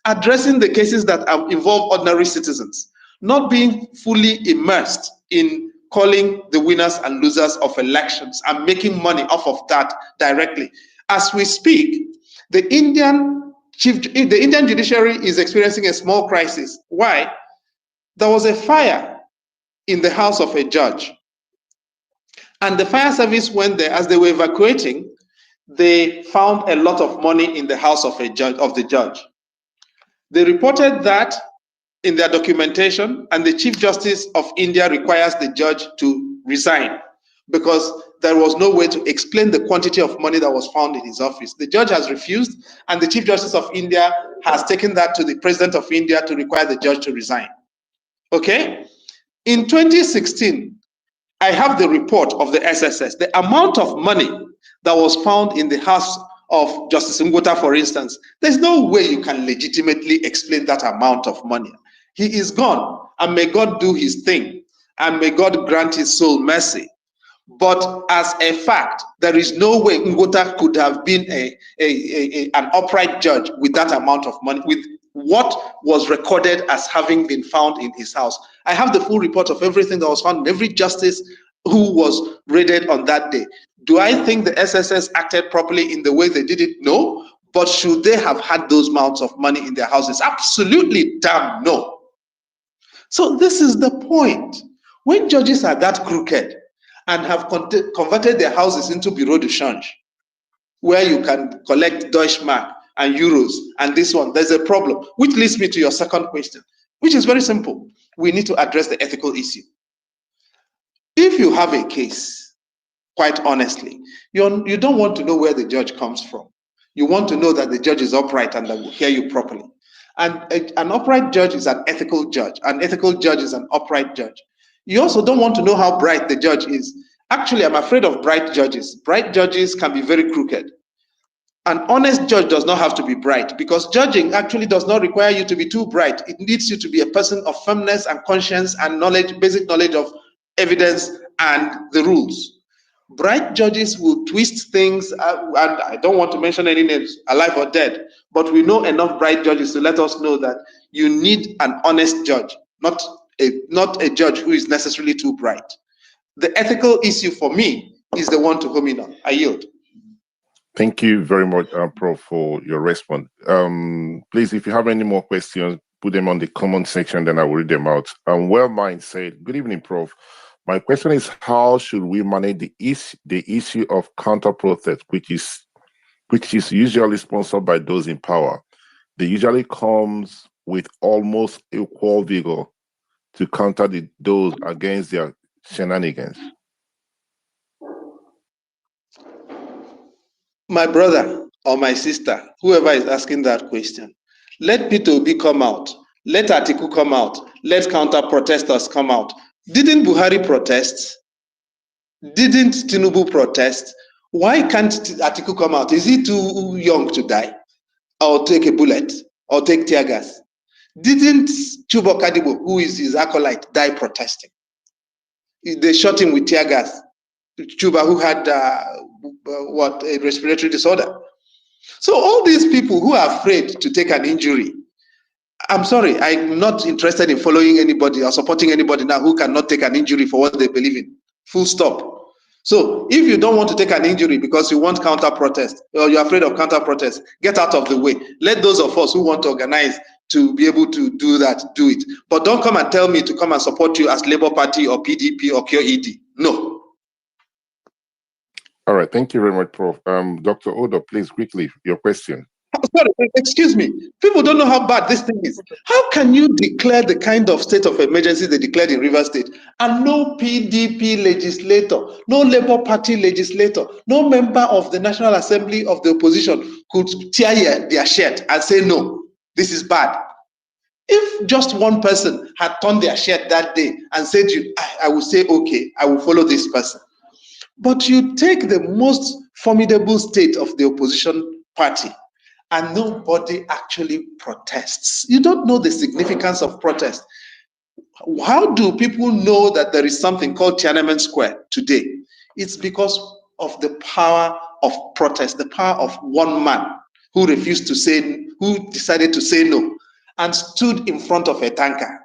Addressing the cases that involve ordinary citizens, not being fully immersed in calling the winners and losers of elections and making money off of that directly. As we speak, the Indian judiciary is experiencing a small crisis. Why? There was a fire in the house of a judge. And the fire service went there. As they were evacuating, they found a lot of money in the house of the judge. They reported that in their documentation, and the Chief Justice of India requires the judge to resign because there was no way to explain the quantity of money that was found in his office. The judge has refused, and the Chief Justice of India has taken that to the President of India to require the judge to resign. Okay? In 2016, I have the report of the SSS. The amount of money that was found in the house of Justice Ngota, for instance, there's no way you can legitimately explain that amount of money. He is gone, and may God do his thing, and may God grant his soul mercy. But as a fact, there is no way Ngota could have been an upright judge with that amount of money, with what was recorded as having been found in his house. I have the full report of everything that was found in every justice who was raided on that day. Do I think the SSS acted properly in the way they did it? No. But should they have had those amounts of money in their houses? Absolutely damn no. So this is the point. When judges are that crooked and have converted their houses into bureau de change, where you can collect Deutschmark and euros and this one, there's a problem. Which leads me to your second question, which is very simple. We need to address the ethical issue. If you have a case quite honestly. You don't want to know where the judge comes from. You want to know that the judge is upright and that will hear you properly. And an upright judge is an ethical judge. An ethical judge is an upright judge. You also don't want to know how bright the judge is. Actually, I'm afraid of bright judges. Bright judges can be very crooked. An honest judge does not have to be bright, because judging actually does not require you to be too bright. It needs you to be a person of firmness and conscience and knowledge, basic knowledge of evidence and the rules. Bright judges will twist things, and I don't want to mention any names, alive or dead, but we know enough bright judges to let us know that you need an honest judge, not a judge who is necessarily too bright. The ethical issue for me is the one to home in on. I yield. Thank you very much, Prof, for your response. Please, if you have any more questions, put them on the comment section, then I will read them out. Well Mind said, good evening, Prof. My question is, how should we manage the issue of counter-protest, which is usually sponsored by those in power? They usually comes with almost equal vigor to counter those against their shenanigans. My brother or my sister, whoever is asking that question, let P2B come out, let Atiku come out, let counter-protesters come out. Didn't Buhari protest? Didn't Tinubu protest? Why can't Atiku come out? Is he too young to die? Or take a bullet? Or take tear gas? Didn't Chubo Kadibo, who is his acolyte, die protesting? They shot him with tear gas. Chuba, who had a respiratory disorder. So all these people who are afraid to take an injury, I'm sorry, I'm not interested in following anybody or supporting anybody now who cannot take an injury for what they believe in. Full stop. So if you don't want to take an injury because you want counter-protest or you're afraid of counter-protest, get out of the way. Let those of us who want to organize to be able to do that, do it. But don't come and tell me to come and support you as Labour Party or PDP or QED. No. All right, thank you very much, Prof. Dr. Odo, please quickly, your question. Sorry, excuse me. People don't know how bad this thing is. How can you declare the kind of state of emergency they declared in Rivers State and no PDP legislator, no Labour Party legislator, no member of the National Assembly of the opposition could tear their shirt and say, no, this is bad? If just one person had torn their shirt that day and said, I will say, okay, I will follow this person. But you take the most formidable state of the opposition party and nobody actually protests. You don't know the significance of protest. How do people know that there is something called Tiananmen Square today? It's because of the power of protest, the power of one man who refused to say, who decided to say no and stood in front of a tanker.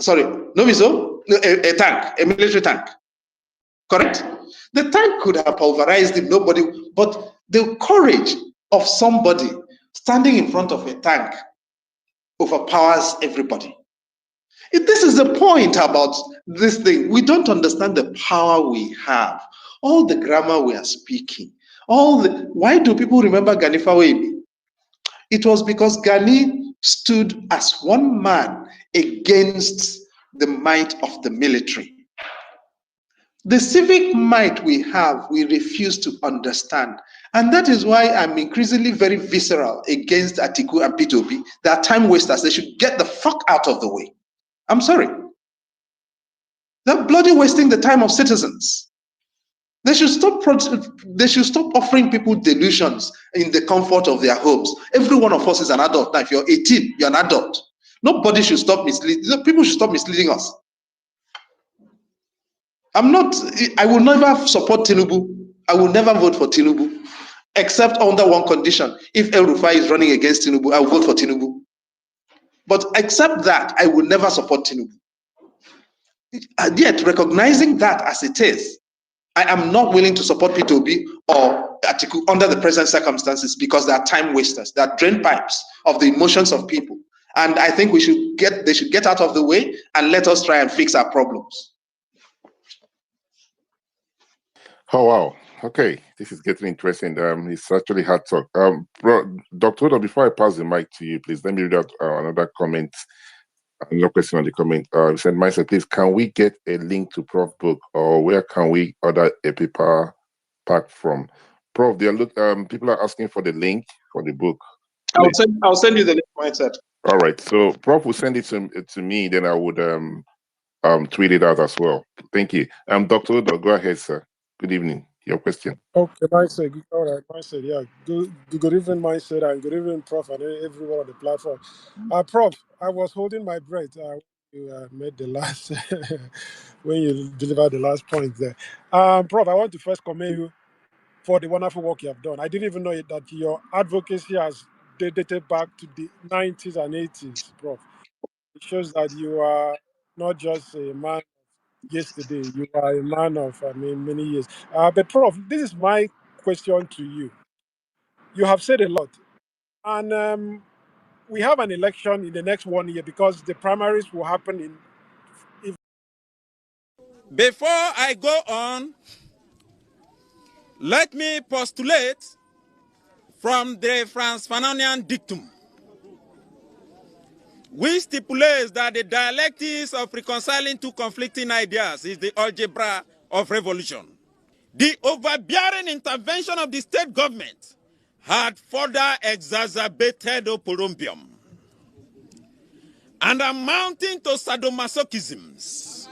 Sorry, no, a tank, a military tank. Correct? The tank could have pulverized him, nobody, but the courage of somebody standing in front of a tank overpowers everybody. This is the point about this thing. We don't understand the power we have, all the grammar we are speaking, why do people remember Gani Faweimi? It was because Gani stood as one man against the might of the military. The civic might we have, we refuse to understand. And that is why I'm increasingly very visceral against Atiku and P2B. They are time wasters. They should get the fuck out of the way. I'm sorry. They're bloody wasting the time of citizens. They should stop offering people delusions in the comfort of their homes. Every one of us is an adult. Now, if you're 18, you're an adult. Nobody should stop misleading. People should stop misleading us. I will never support Tinubu. I will never vote for Tinubu, except under one condition. If El Rufai is running against Tinubu, I will vote for Tinubu. But except that, I will never support Tinubu. And yet, recognizing that as it is, I am not willing to support P2B or Atiku under the present circumstances because they are time wasters. They are drain pipes of the emotions of people. And I think they should get out of the way and let us try and fix our problems. Oh, wow. Okay, this is getting interesting. It's actually hard talk. Dr. Odo, before I pass the mic to you, please let me read out another comment No question on the comment. He said, Mindset, please, can we get a link to Prof book, or where can we order a paper pack from? Prof, they are people are asking for the link for the book. I'll send you the link, Mindset. All right. So Prof will send it to me, then I would tweet it out as well. Thank you. Dr. Udo, go ahead, sir. Good evening. Your question. Okay, Mindset. All right, Mindset. Yeah. Good evening, Mindset, and good evening, Prof, and everyone on the platform. Prof, I was holding my breath when you made the last when you delivered the last point there. Prof, I want to first commend you for the wonderful work you have done. I didn't even know that your advocacy has dated back to the 90s and 80s, Prof. It shows that you are not just a man yesterday, you are a man of, many years. But Prof, this is my question to you. You have said a lot, and we have an election in the next 1 year because the primaries will happen in. Before I go on, let me postulate from the Franz Fanonian dictum, which stipulates that the dialectics of reconciling two conflicting ideas is the algebra of revolution. The overbearing intervention of the state government had further exacerbated oporombium and amounting to sadomasochisms.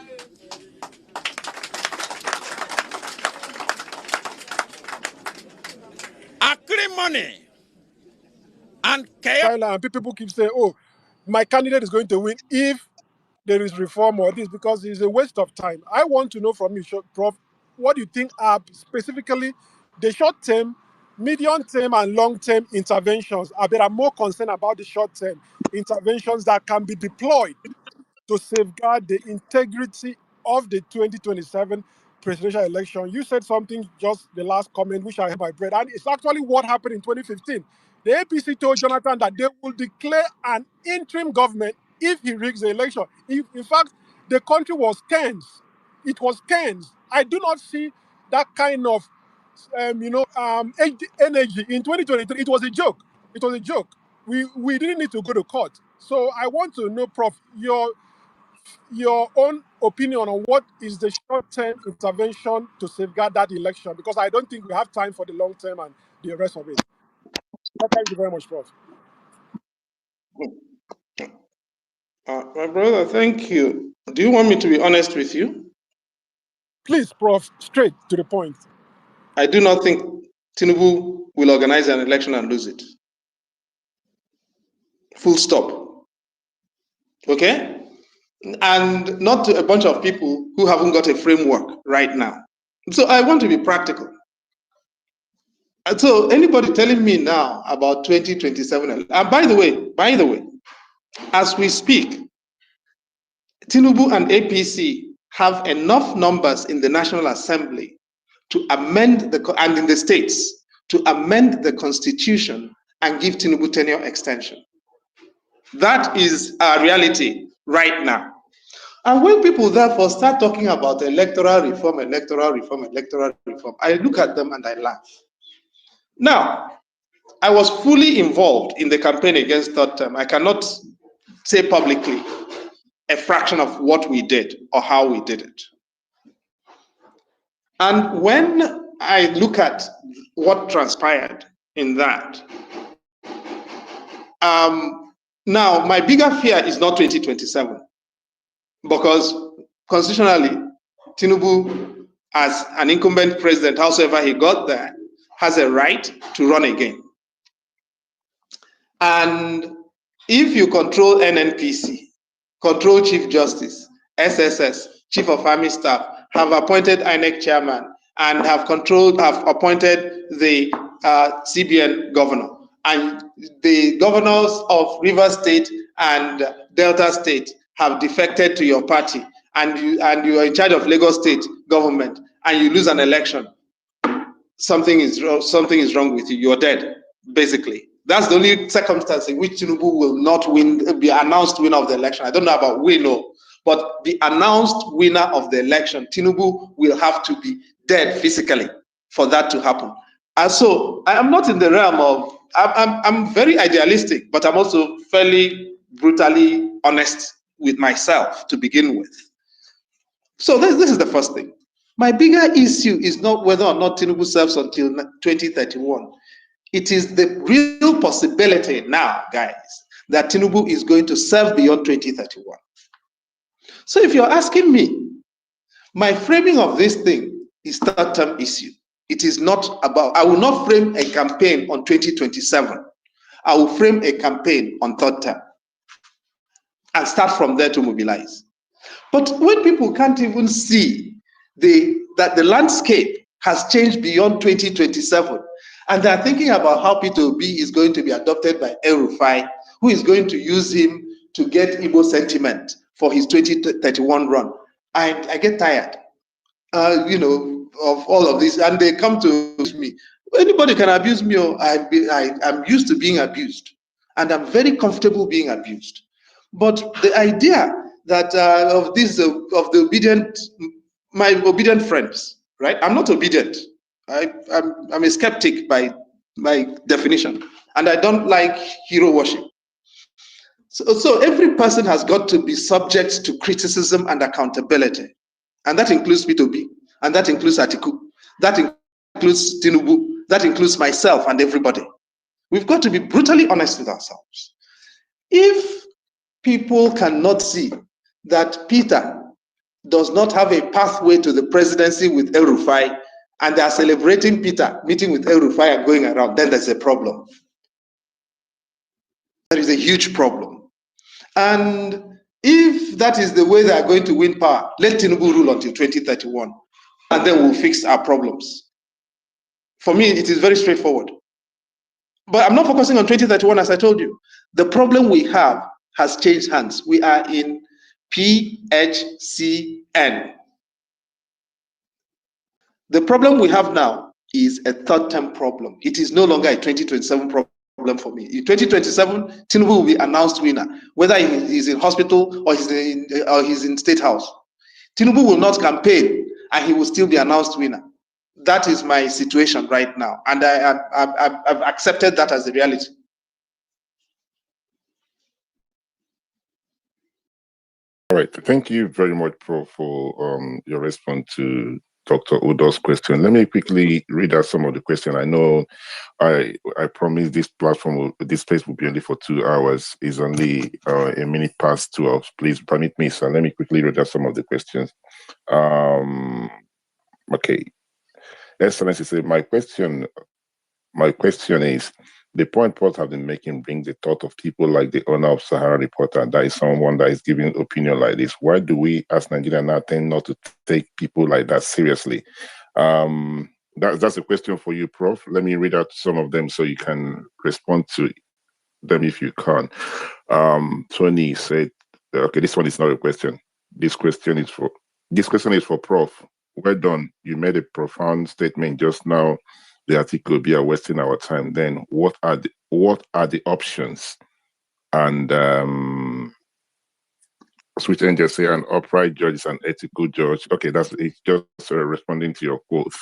Acrimony and chaos. And people keep saying, "Oh, my candidate is going to win if there is reform or this," because it's a waste of time. I want to know from you, Prof, what do you think are specifically the short-term, medium-term, and long-term interventions? I'm more concerned about the short-term interventions that can be deployed to safeguard the integrity of the 2027 presidential election. You said something just the last comment, which I have my bread, and it's actually what happened in 2015. The APC told Jonathan that they will declare an interim government if he rigs the election. In fact, the country was tense. It was tense. I do not see that kind of energy in 2023. It was a joke. It was a joke. We didn't need to go to court. So I want to know, Prof, your own opinion on what is the short-term intervention to safeguard that election, because I don't think we have time for the long term and the rest of it. Thank you very much, Prof. My brother, thank you. Do you want me to be honest with you? Please, Prof, straight to the point. I do not think Tinubu will organize an election and lose it. Full stop. Okay? And not to a bunch of people who haven't got a framework right now. So I want to be practical. So anybody telling me now about 2027, and by the way, as we speak, Tinubu and APC have enough numbers in the National Assembly to amend and in the states to amend the constitution and give Tinubu tenure extension. That is our reality right now. And when people therefore start talking about electoral reform, I look at them and I laugh. Now, I was fully involved in the campaign against third term. I cannot say publicly a fraction of what we did or how we did it. And when I look at what transpired in that, now my bigger fear is not 2027, because constitutionally, Tinubu, as an incumbent president, howsoever he got there, has a right to run again. And if you control NNPC, control Chief Justice, SSS, Chief of Army Staff, have appointed INEC chairman, and have appointed the CBN governor, and the governors of Rivers State and Delta State have defected to your party, and you are in charge of Lagos State government, and you lose an election, something is wrong with you. You're dead, basically. That's the only circumstance in which Tinubu will not win, be announced winner of the election. I don't know about winner, but the announced winner of the election, Tinubu will have to be dead physically for that to happen. And so I am not in the realm of, I'm very idealistic, but I'm also fairly brutally honest with myself to begin with. So this is the first thing. My bigger issue is not whether or not Tinubu serves until 2031. It is the real possibility now, guys, that Tinubu is going to serve beyond 2031. So if you're asking me, my framing of this thing is third-term issue. It is not about, I will not frame a campaign on 2027. I will frame a campaign on third term and start from there to mobilize. But when people can't even see that the landscape has changed beyond 2027, and they're thinking about how P2B is going to be adopted by El-Rufai, who is going to use him to get Igbo sentiment for his 2031 run, I get tired, of all of this, and they come to me. Anybody can abuse me, or I'm used to being abused, and I'm very comfortable being abused. But the idea that of the obedient, my obedient friends, right? I'm not obedient. I'm a skeptic by definition, and I don't like hero worship. So every person has got to be subject to criticism and accountability, and that includes P2B, and that includes Atiku, that includes Tinubu, that includes myself and everybody. We've got to be brutally honest with ourselves. If people cannot see that Peter does not have a pathway to the presidency with El-Rufai, and they are celebrating Peter meeting with El-Rufai and going around, then there's a problem. There is a huge problem. And if that is the way they are going to win power, let Tinubu rule until 2031, and then we'll fix our problems. For me, it is very straightforward. But I'm not focusing on 2031, as I told you. The problem we have has changed hands. We are in PHCN. The problem we have now is a third-term problem. It is no longer a 2027 problem for me. In 2027, Tinubu will be announced winner, whether he's in hospital or he's in State House. Tinubu will not campaign, and he will still be announced winner. That is my situation right now, and I've accepted that as the reality. All right, thank you very much, Prof, for your response to Dr. Udo's question. Let me quickly read out some of the questions. I know I promised this this space will be only for 2 hours. It's only a minute past 12. Please permit me, so let me quickly read out some of the questions. Okay. Excellency said, my question is, the point Paul have been making brings the thought of people like the owner of Sahara Reporter, that is someone that is giving opinion like this. Why do we as Nigerians now tend not to take people like that seriously? That's a question for you, Prof. Let me read out some of them so you can respond to them if you can. Tony said, okay, this one is not a question. This question is for Prof. Well done. You made a profound statement just now. The article be wasting our time. Then what are the options? And Switch Angel say an upright judge is an ethical judge. Okay, it's just responding to your quote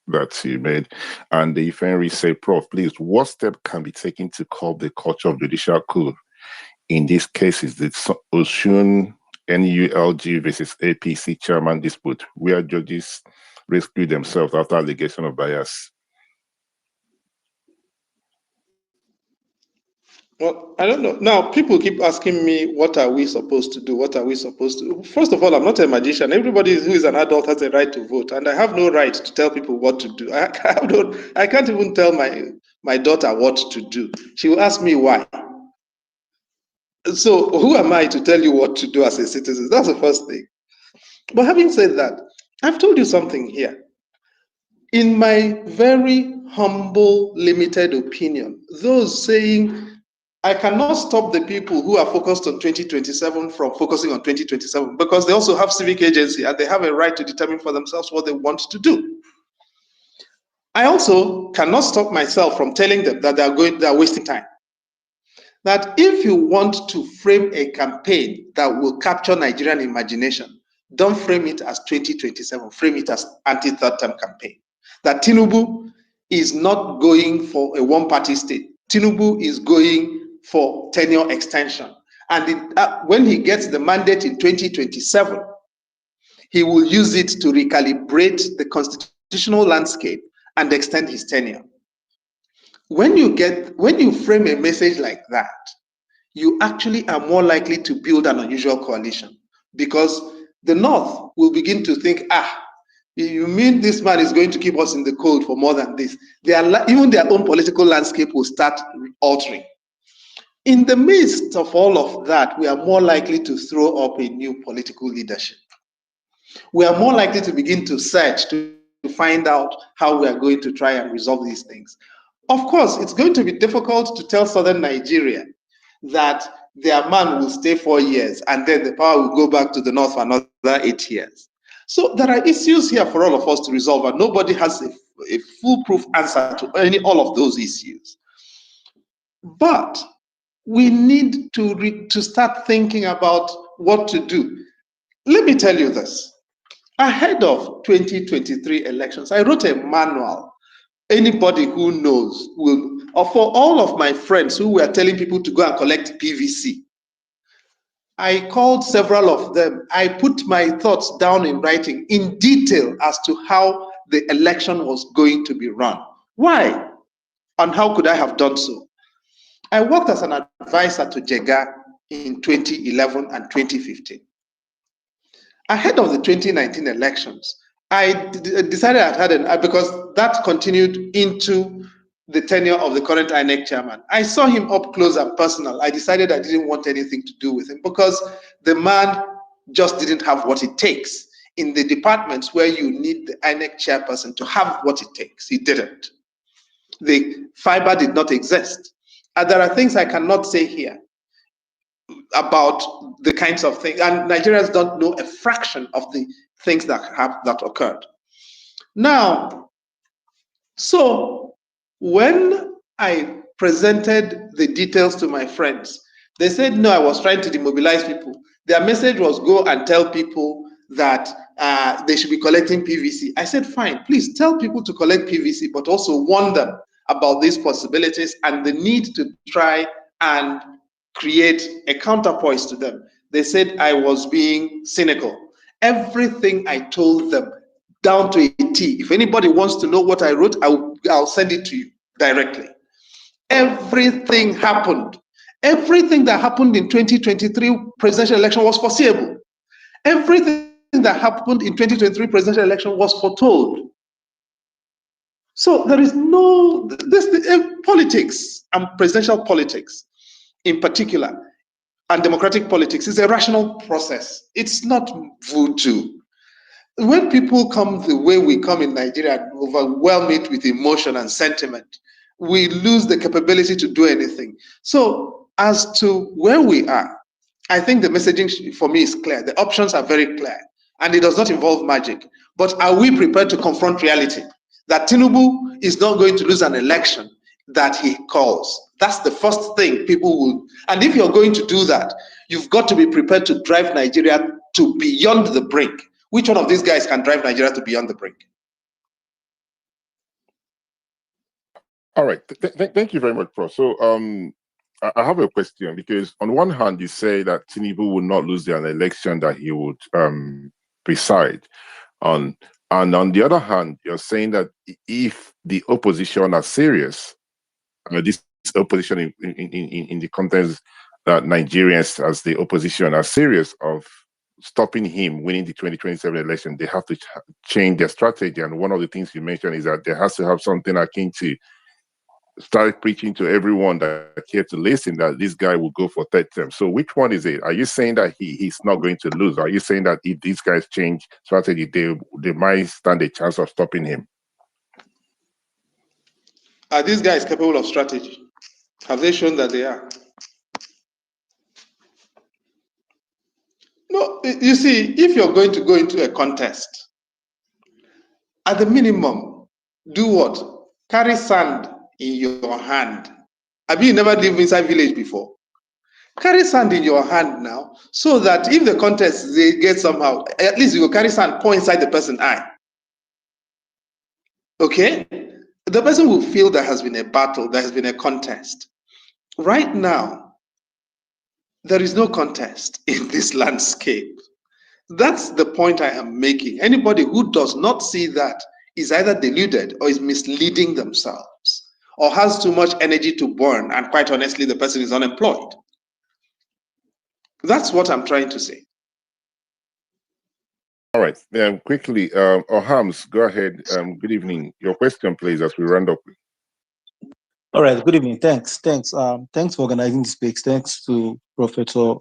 that you made. And the Ifenri say, Prof, please, what step can be taken to curb the culture of judicial coup? In these cases, the Oshun NULG versus APC chairman dispute, where judges rescue themselves after allegation of bias. Well, I don't know. Now, people keep asking me, what are we supposed to do? What are we supposed to do? First of all, I'm not a magician. Everybody who is an adult has a right to vote, and I have no right to tell people what to do. I can't even tell my daughter what to do. She will ask me why. So who am I to tell you what to do as a citizen? That's the first thing. But having said that, I've told you something here. In my very humble, limited opinion, those saying I cannot stop the people who are focused on 2027 from focusing on 2027, because they also have civic agency and they have a right to determine for themselves what they want to do. I also cannot stop myself from telling them that they are wasting time. That if you want to frame a campaign that will capture Nigerian imagination, don't frame it as 2027, frame it as anti-third term campaign. That Tinubu is not going for a one-party state. Tinubu is going for tenure extension. And when he gets the mandate in 2027, he will use it to recalibrate the constitutional landscape and extend his tenure. When you frame a message like that, you actually are more likely to build an unusual coalition, because the North will begin to think, you mean this man is going to keep us in the cold for more than this? Even their own political landscape will start altering. In the midst of all of that, we are more likely to throw up a new political leadership. We are more likely to begin to search to find out how we are going to try and resolve these things. Of course, it's going to be difficult to tell Southern Nigeria that their man will stay 4 years and then the power will go back to the North for another 8 years. So there are issues here for all of us to resolve, and nobody has a foolproof answer to all of those issues. But we need to start thinking about what to do. Let me tell you this. Ahead of 2023 elections, I wrote a manual. Anybody who knows will, or for all of my friends who were telling people to go and collect PVC, I called several of them. I put my thoughts down in writing in detail as to how the election was going to be run. Why? And how could I have done so? I worked as an advisor to Jega in 2011 and 2015. Ahead of the 2019 elections, I decided because that continued into the tenure of the current INEC chairman. I saw him up close and personal. I decided I didn't want anything to do with him because the man just didn't have what it takes in the departments where you need the INEC chairperson to have what it takes. He didn't. The fiber did not exist. And there are things I cannot say here about the kinds of things, and Nigerians don't know a fraction of the things that occurred. Now, so when I presented the details to my friends, they said, no, I was trying to demobilize people. Their message was go and tell people that they should be collecting PVC. I said, fine, please tell people to collect PVC, but also warn them about these possibilities and the need to try and create a counterpoise to them. They said I was being cynical. Everything I told them, down to a T. If anybody wants to know what I wrote, I'll send it to you directly. Everything happened. Everything that happened in 2023 presidential election was foreseeable. Everything that happened in 2023 presidential election was foretold. So there is no, politics and presidential politics in particular, and democratic politics is a rational process. It's not voodoo. When people come the way we come in Nigeria and overwhelm it with emotion and sentiment, we lose the capability to do anything. So as to where we are, I think the messaging for me is clear. The options are very clear, and it does not involve magic. But are we prepared to confront reality? That Tinubu is not going to lose an election that he calls. That's the first thing people will. And if you're going to do that, you've got to be prepared to drive Nigeria to beyond the brink. Which one of these guys can drive Nigeria to beyond the brink? All right. Thank you very much, Prof. So I have a question, because on one hand, you say that Tinubu will not lose an election that he would preside on. And on the other hand, you're saying that if the opposition are serious, this opposition in the context that Nigerians as the opposition are serious of stopping him winning the 2027 election, they have to change their strategy. And one of the things you mentioned is that there has to have something akin to start preaching to everyone that care to listen that this guy will go for third term. So which one is it? Are you saying that he's not going to lose? Are you saying that if these guys change strategy, they might stand a chance of stopping him? Are these guys capable of strategy? Have they shown that they are? No, you see, if you're going to go into a contest, at the minimum, do what? Carry sand in your hand. Have you never lived inside village before? Carry sand in your hand now, so that if the contest they get somehow, at least you will carry sand, pour inside the person's eye. Okay? The person will feel there has been a battle, there has been a contest. Right now, There is no contest in this landscape. That's the point I am making. Anybody who does not see that is either deluded or is misleading themselves or has too much energy to burn, and quite honestly, the person is unemployed. That's what I'm trying to say. All right. Quickly, Ohams, go ahead. Good evening. Your question, please, as we round up. All right. Good evening. Thanks. Thanks for organizing this space. Thanks to Professor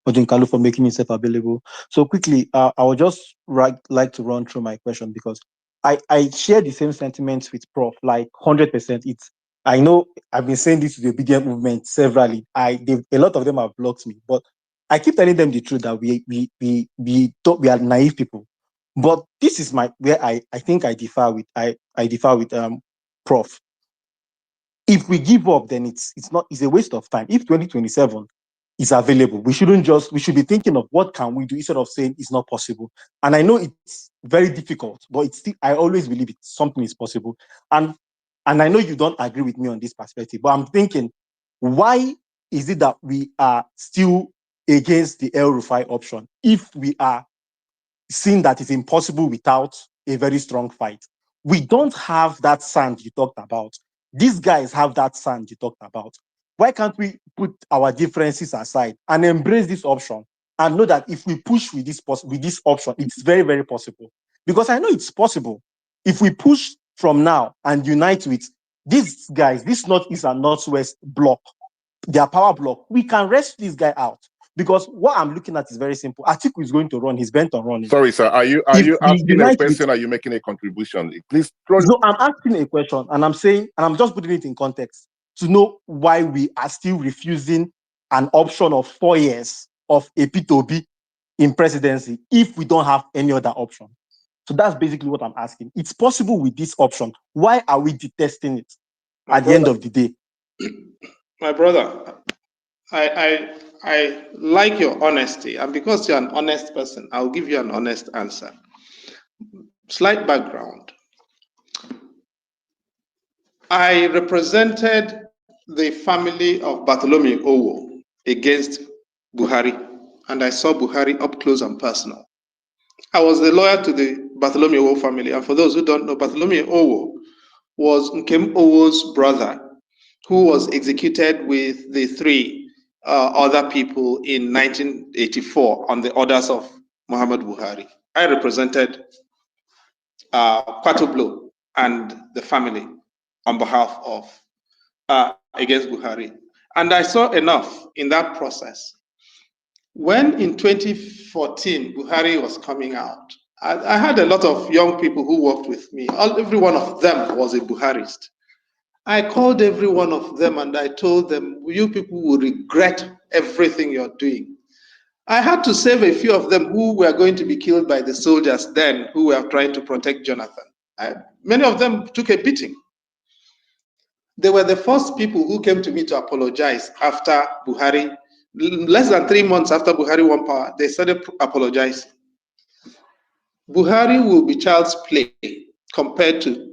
Odinkalu for making himself available. So quickly, I would just like to run through my question, because I share the same sentiments with Prof. Like 100%. I know I've been saying this to the obedient movement severally. A lot of them have blocked me, but I keep telling them the truth that we are naive people. But this is where I think I differ with Prof. If we give up, then it's a waste of time. If 2027 is available, we should be thinking of what can we do instead of saying it's not possible. And I know it's very difficult, but I always believe something is possible. And I know you don't agree with me on this perspective, but I'm thinking, why is it that we are still against the El Rufai option if we are seeing that it's impossible without a very strong fight? We don't have that sand you talked about. These guys have that sand you talked about. Why can't we put our differences aside and embrace this option and know that if we push with this option, it's very, very possible? Because I know it's possible. If we push from now and unite with these guys, this Northeast and Northwest block, their power block, we can wrest this guy out. Because what I'm looking at is very simple. Atiku is going to run. He's bent on running. Sorry, sir. Are you asking a question? Are you making a contribution? Please. No, I'm asking a question, and I'm saying, and I'm just putting it in context to know why we are still refusing an option of 4 years of a P2B in presidency if we don't have any other option. So that's basically what I'm asking. It's possible with this option. Why are we detesting it at the end of the day? My brother, I like your honesty, and because you're an honest person, I'll give you an honest answer. Slight background. I represented the family of Bartholomew Owo against Buhari, and I saw Buhari up close and personal. I was the lawyer to the Bartholomew Owo family, and for those who don't know, Bartholomew Owo was Nkem Owo's brother, who was executed with the 3 other people in 1984 on the orders of Muhammad Buhari. I represented Kwatublo and the family on behalf of against Buhari. And I saw enough in that process. When in 2014, Buhari was coming out, I had a lot of young people who worked with me. Every one of them was a Buharist. I called every one of them and I told them, you people will regret everything you're doing. I had to save a few of them who were going to be killed by the soldiers then, who were trying to protect Jonathan. Many of them took a beating. They were the first people who came to me to apologize after Buhari. Less than 3 months after Buhari won power, they started apologizing. Buhari will be child's play compared to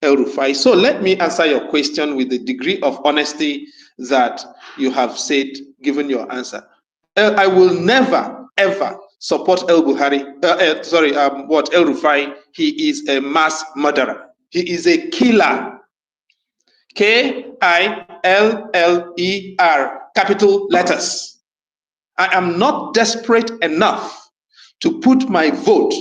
El Rufai. So let me answer your question with the degree of honesty that you have said, given your answer. I will never, ever support El Rufai. He is a mass murderer. He is a killer. K-I-L-L-E-R, capital letters. I am not desperate enough to put my vote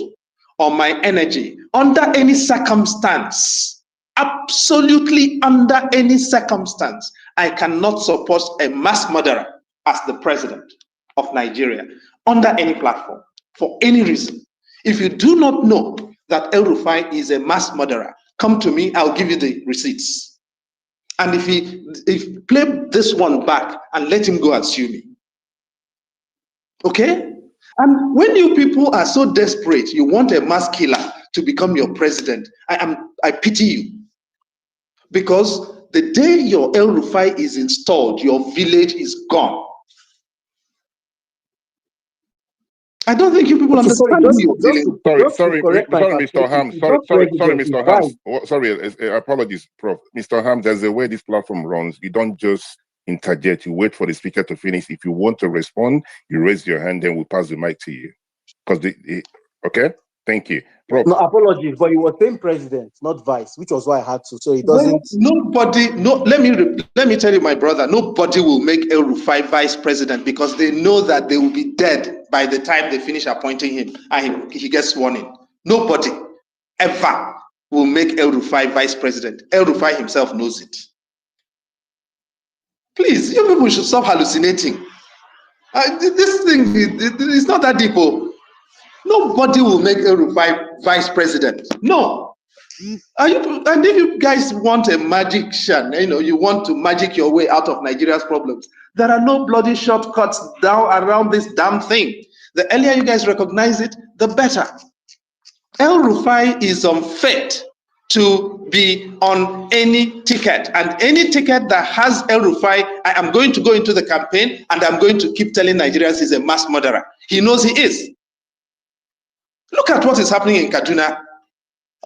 or my energy under any circumstance, absolutely under any circumstance. I cannot support a mass murderer as the president of Nigeria under any platform for any reason. If you do not know that El Rufai is a mass murderer, come to me, I'll give you the receipts. And if play this one back and let him go and sue me. Okay? And when you people are so desperate, you want a mass killer to become your president, I pity you. Because the day your El Rufai is installed, your village is gone. I don't think you people understand me. Sorry, Mr. Ham. Sorry, Mr. Ham. Sorry, apologies, Prof. Mr. Ham, there's a way this platform runs. You don't just interject. You wait for the speaker to finish. If you want to respond, you raise your hand, then we'll pass the mic to you. Okay? Thank you. Prof. No, apologies, but you were saying president, not vice, which was why I had to. So it doesn't. Let me tell you, my brother, nobody will make El Rufai vice president because they know that they will be dead by the time they finish appointing him and he gets sworn in. Nobody ever will make El Rufai vice president. El Rufai himself knows it. Please, you people should stop hallucinating. This thing is not that deep. Nobody will make El Rufai vice president. No. And if you guys want a magician, you want to magic your way out of Nigeria's problems, there are no bloody shortcuts down around this damn thing. The earlier you guys recognize it, the better. El Rufai is unfit to be on any ticket, and any ticket that has El Rufai, I am going to go into the campaign and I'm going to keep telling Nigerians he's a mass murderer. He knows he is. Look at what is happening in Kaduna.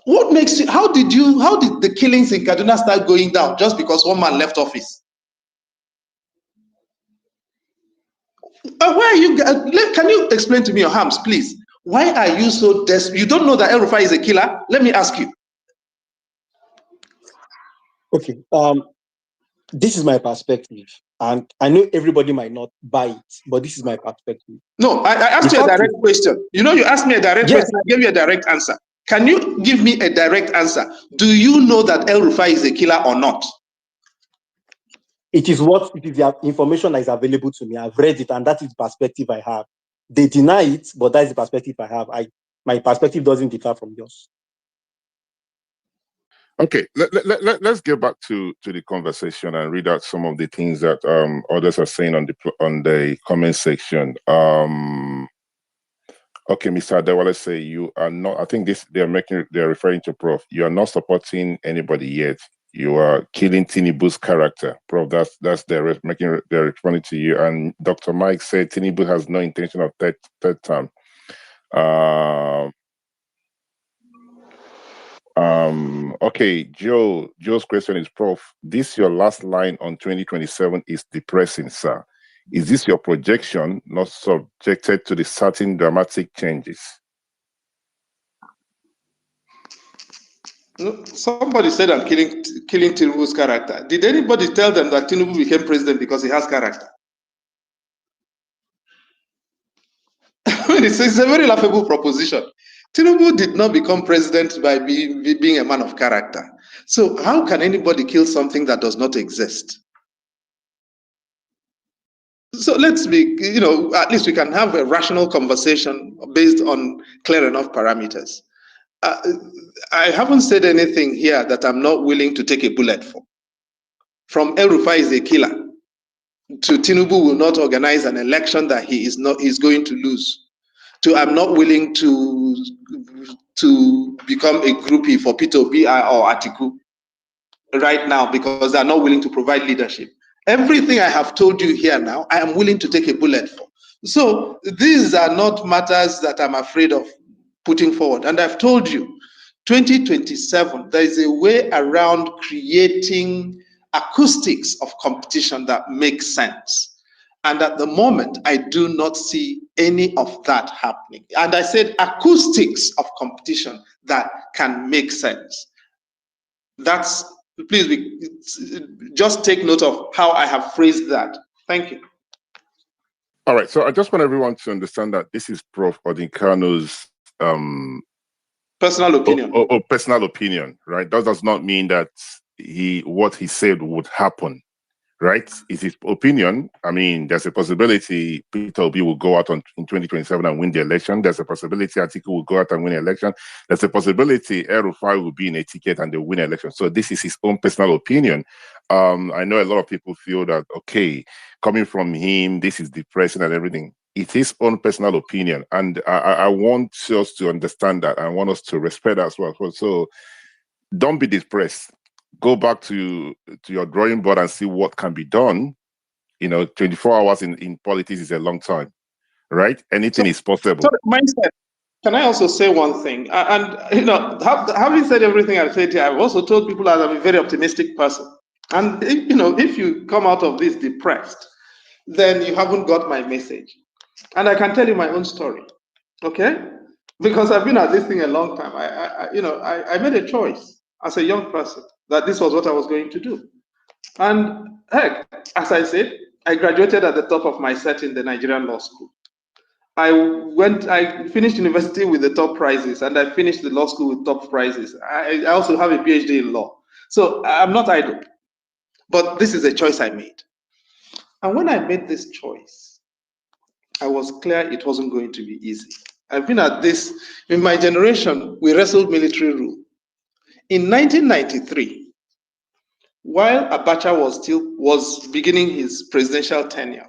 What makes you, how did the killings in Kaduna start going down just because one man left office? Why are you, can you explain to me your harms, please? Why are you so desperate? You don't know that El Rufai is a killer? Let me ask you. Okay, this is my perspective, and I know everybody might not buy it, but this is my perspective. No, I asked you a direct question. You asked me a direct question, I gave you a direct answer. Can you give me a direct answer? Do you know that El Rufai is a killer or not? It is the information that is available to me. I've read it, and that is the perspective I have. They deny it, but that is the perspective I have. My perspective doesn't differ from yours. Okay, let's get back to the conversation and read out some of the things that others are saying on the comment section. Okay, Mr. Adewale say you are not. I think they're referring to Prof. You are not supporting anybody yet. You are killing Tinubu's character, Prof. That's they're responding to you. And Dr. Mike said Tinubu has no intention of third term. Okay, Joe's question is, Prof, this your last line on 2027 is depressing, sir. Is this your projection, not subjected to the certain dramatic changes? No, somebody said I'm killing Tinubu's character. Did anybody tell them that Tinubu became president because he has character? I mean, it's a very laughable proposition. Tinubu did not become president by being a man of character. So how can anybody kill something that does not exist? So let's be, at least we can have a rational conversation based on clear enough parameters. I haven't said anything here that I'm not willing to take a bullet for. From El Rufai is a killer to Tinubu will not organize an election that he's going to lose, to I'm not willing to become a groupie for Peter Obi or Atiku right now because they're not willing to provide leadership. Everything I have told you here now, I am willing to take a bullet for. So these are not matters that I'm afraid of putting forward. And I've told you, 2027, there is a way around creating acoustics of competition that makes sense. And at the moment, I do not see any of that happening. And I said acoustics of competition that can make sense. That's, please, just take note of how I have phrased that. Thank you. All right, so I just want everyone to understand that this is Prof. Odinkano's personal opinion. Personal opinion, right? That does not mean that what he said would happen, right? It's his opinion. I mean, there's a possibility Peter Obi will go out in 2027 and win the election. There's a possibility Atiku will go out and win the election. There's a possibility El Rufai will be in a ticket and they'll win the election. So this is his own personal opinion. I know a lot of people feel that, okay, coming from him, this is depressing and everything. It's his own personal opinion. And I want us to understand that. I want us to respect that as well. So don't be depressed. Go back to your drawing board and see what can be done. 24 hours in politics is a long time, right? Anything is possible. So mindset. Can I also say one thing? And having said everything I've said here, I've also told people that I'm a very optimistic person. And if you come out of this depressed, then you haven't got my message. And I can tell you my own story, okay? Because I've been at this thing a long time. I made a choice as a young person that this was what I was going to do. And heck, as I said, I graduated at the top of my set in the Nigerian law school. I finished university with the top prizes, and I finished the law school with top prizes. I also have a PhD in law. So I'm not idle. But this is a choice I made. And when I made this choice, I was clear it wasn't going to be easy. I've been at this, in my generation, we wrestled military rule. In 1993, while Abacha was beginning his presidential tenure,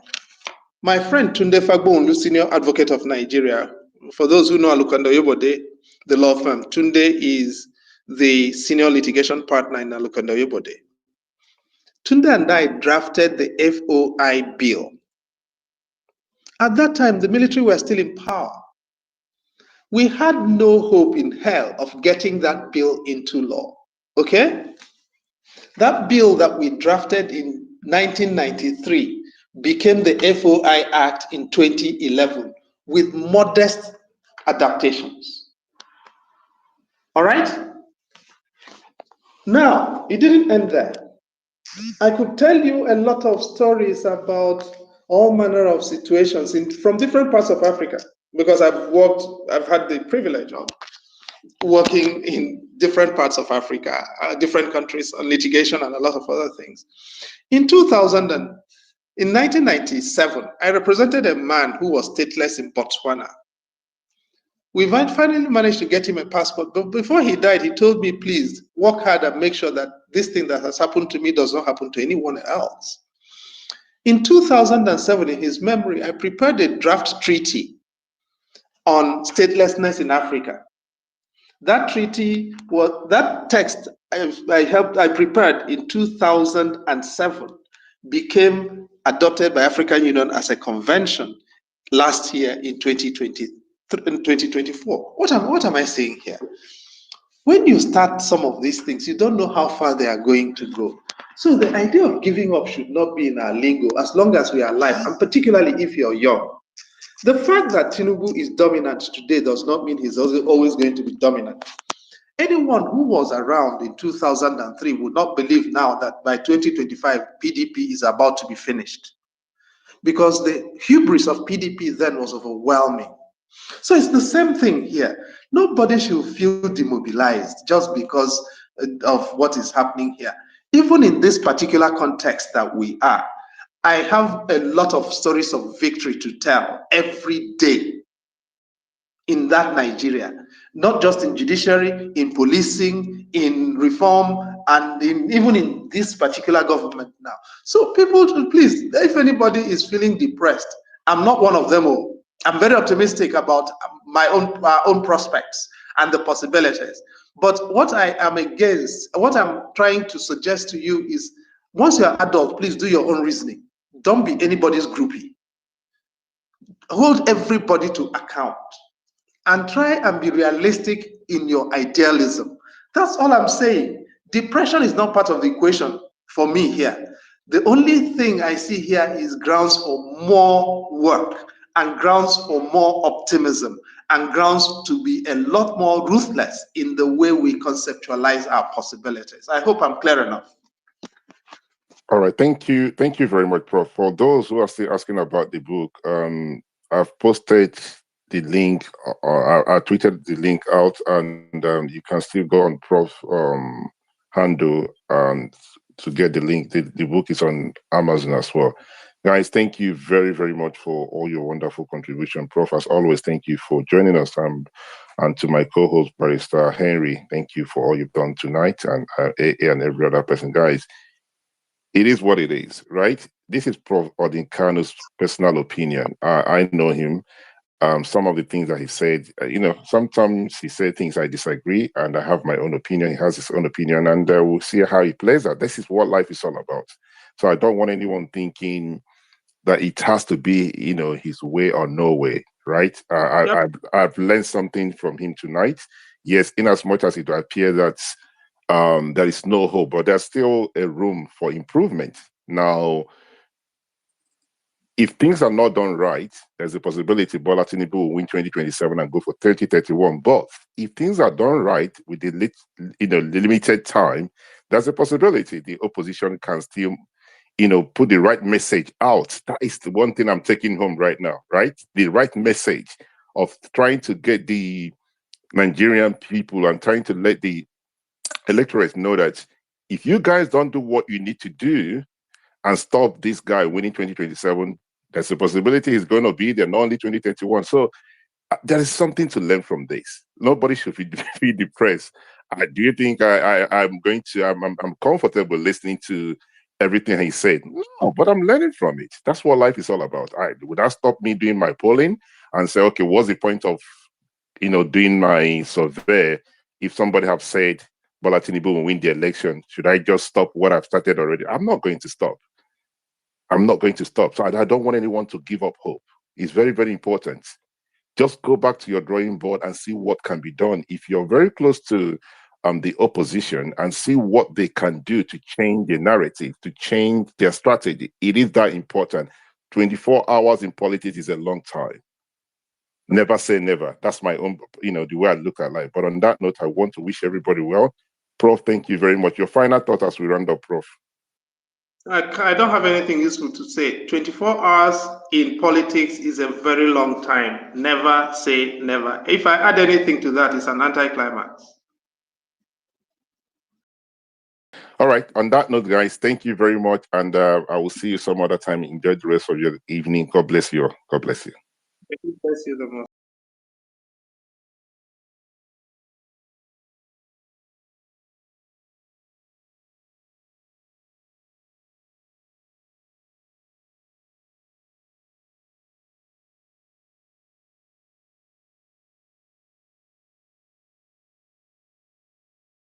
my friend Tunde Fagbonlu, senior advocate of Nigeria, for those who know Alukanda Oyebode, the law firm, Tunde is the senior litigation partner in Alukanda Oyebode. Tunde and I drafted the FOI bill. At that time, the military were still in power. We had no hope in hell of getting that bill into law, okay? That bill that we drafted in 1993 became the FOI Act in 2011 with modest adaptations. All right? Now, it didn't end there. I could tell you a lot of stories about all manner of situations from different parts of Africa, because I've had the privilege of working in different parts of Africa, different countries on litigation and a lot of other things. In 1997, I represented a man who was stateless in Botswana. We finally managed to get him a passport, but before he died, he told me, please work hard and make sure that this thing that has happened to me does not happen to anyone else. In 2007, in his memory, I prepared a draft treaty on statelessness in Africa. That treaty that text I prepared in 2007 became adopted by African Union as a convention last year in 2024. What am I saying here? When you start some of these things, you don't know how far they are going to go. So the idea of giving up should not be in our lingo as long as we are alive, and particularly if you're young. The fact that Tinubu is dominant today does not mean he's always going to be dominant. Anyone who was around in 2003 would not believe now that by 2025, PDP is about to be finished, because the hubris of PDP then was overwhelming. So it's the same thing here. Nobody should feel demobilized just because of what is happening here. Even in this particular context that we are, I have a lot of stories of victory to tell every day in that Nigeria, not just in judiciary, in policing, in reform, and even in this particular government now. So people, please, if anybody is feeling depressed, I'm not one of them all. I'm very optimistic about my own prospects and the possibilities. But what I am against, what I'm trying to suggest to you is, once you're adult, please do your own reasoning. Don't be anybody's groupie. Hold everybody to account and try and be realistic in your idealism. That's all I'm saying. Depression is not part of the equation for me here. The only thing I see here is grounds for more work and grounds for more optimism and grounds to be a lot more ruthless in the way we conceptualize our possibilities. I hope I'm clear enough. All right, thank you very much, Prof. For those who are still asking about the book, I've posted the link, or I tweeted the link out, and you can still go on Prof handle and to get the link. The book is on Amazon as well. Guys, thank you very, very much for all your wonderful contribution. Prof, as always, thank you for joining us. And to my co-host, Barrister Henry, thank you for all you've done tonight, and AA and every other person. Guys, it is what it is, right? This is Prof Odinkanu's personal opinion. I know him. Some of the things that he said, sometimes he said things I disagree, and I have my own opinion. He has his own opinion, and we'll see how he plays out. This is what life is all about. So I don't want anyone thinking that it has to be, his way or no way, right? I've learned something from him tonight. Yes, in as much as it appears that there is no hope, but there's still a room for improvement. Now, if things are not done right, there's a possibility Bola Tinubu will win 2027 and go for 30-31. But if things are done right with the limited time, there's a possibility the opposition can still, put the right message out. That is the one thing I'm taking home right now, right? The right message of trying to get the Nigerian people and trying to let the electorate know that if you guys don't do what you need to do and stop this guy winning 2027, there's a possibility he's going to be there, not only 2031. So there is something to learn from this. Nobody should be depressed. Do you think I'm comfortable listening to everything he said? No, but I'm learning from it. That's what life is all about. Would that stop me doing my polling and say, okay, what's the point of doing my survey if somebody have said Bola Tinubu will win the election? Should I just stop what I've started already? I'm not going to stop. I'm not going to stop. So I don't want anyone to give up hope. It's very, very important. Just go back to your drawing board and see what can be done. If you're very close to the opposition, and see what they can do to change the narrative, to change their strategy. It is that important. 24 hours in politics is a long time. Never say never. That's my own, the way I look at life. But on that note, I want to wish everybody well. Prof, thank you very much. Your final thought as we round up, Prof. I don't have anything useful to say. 24 hours in politics is a very long time. Never say never. If I add anything to that, it's an anticlimax. All right. On that note, guys, thank you very much. And I will see you some other time. Enjoy the rest of your evening. God bless you. God bless you. Bless you the most.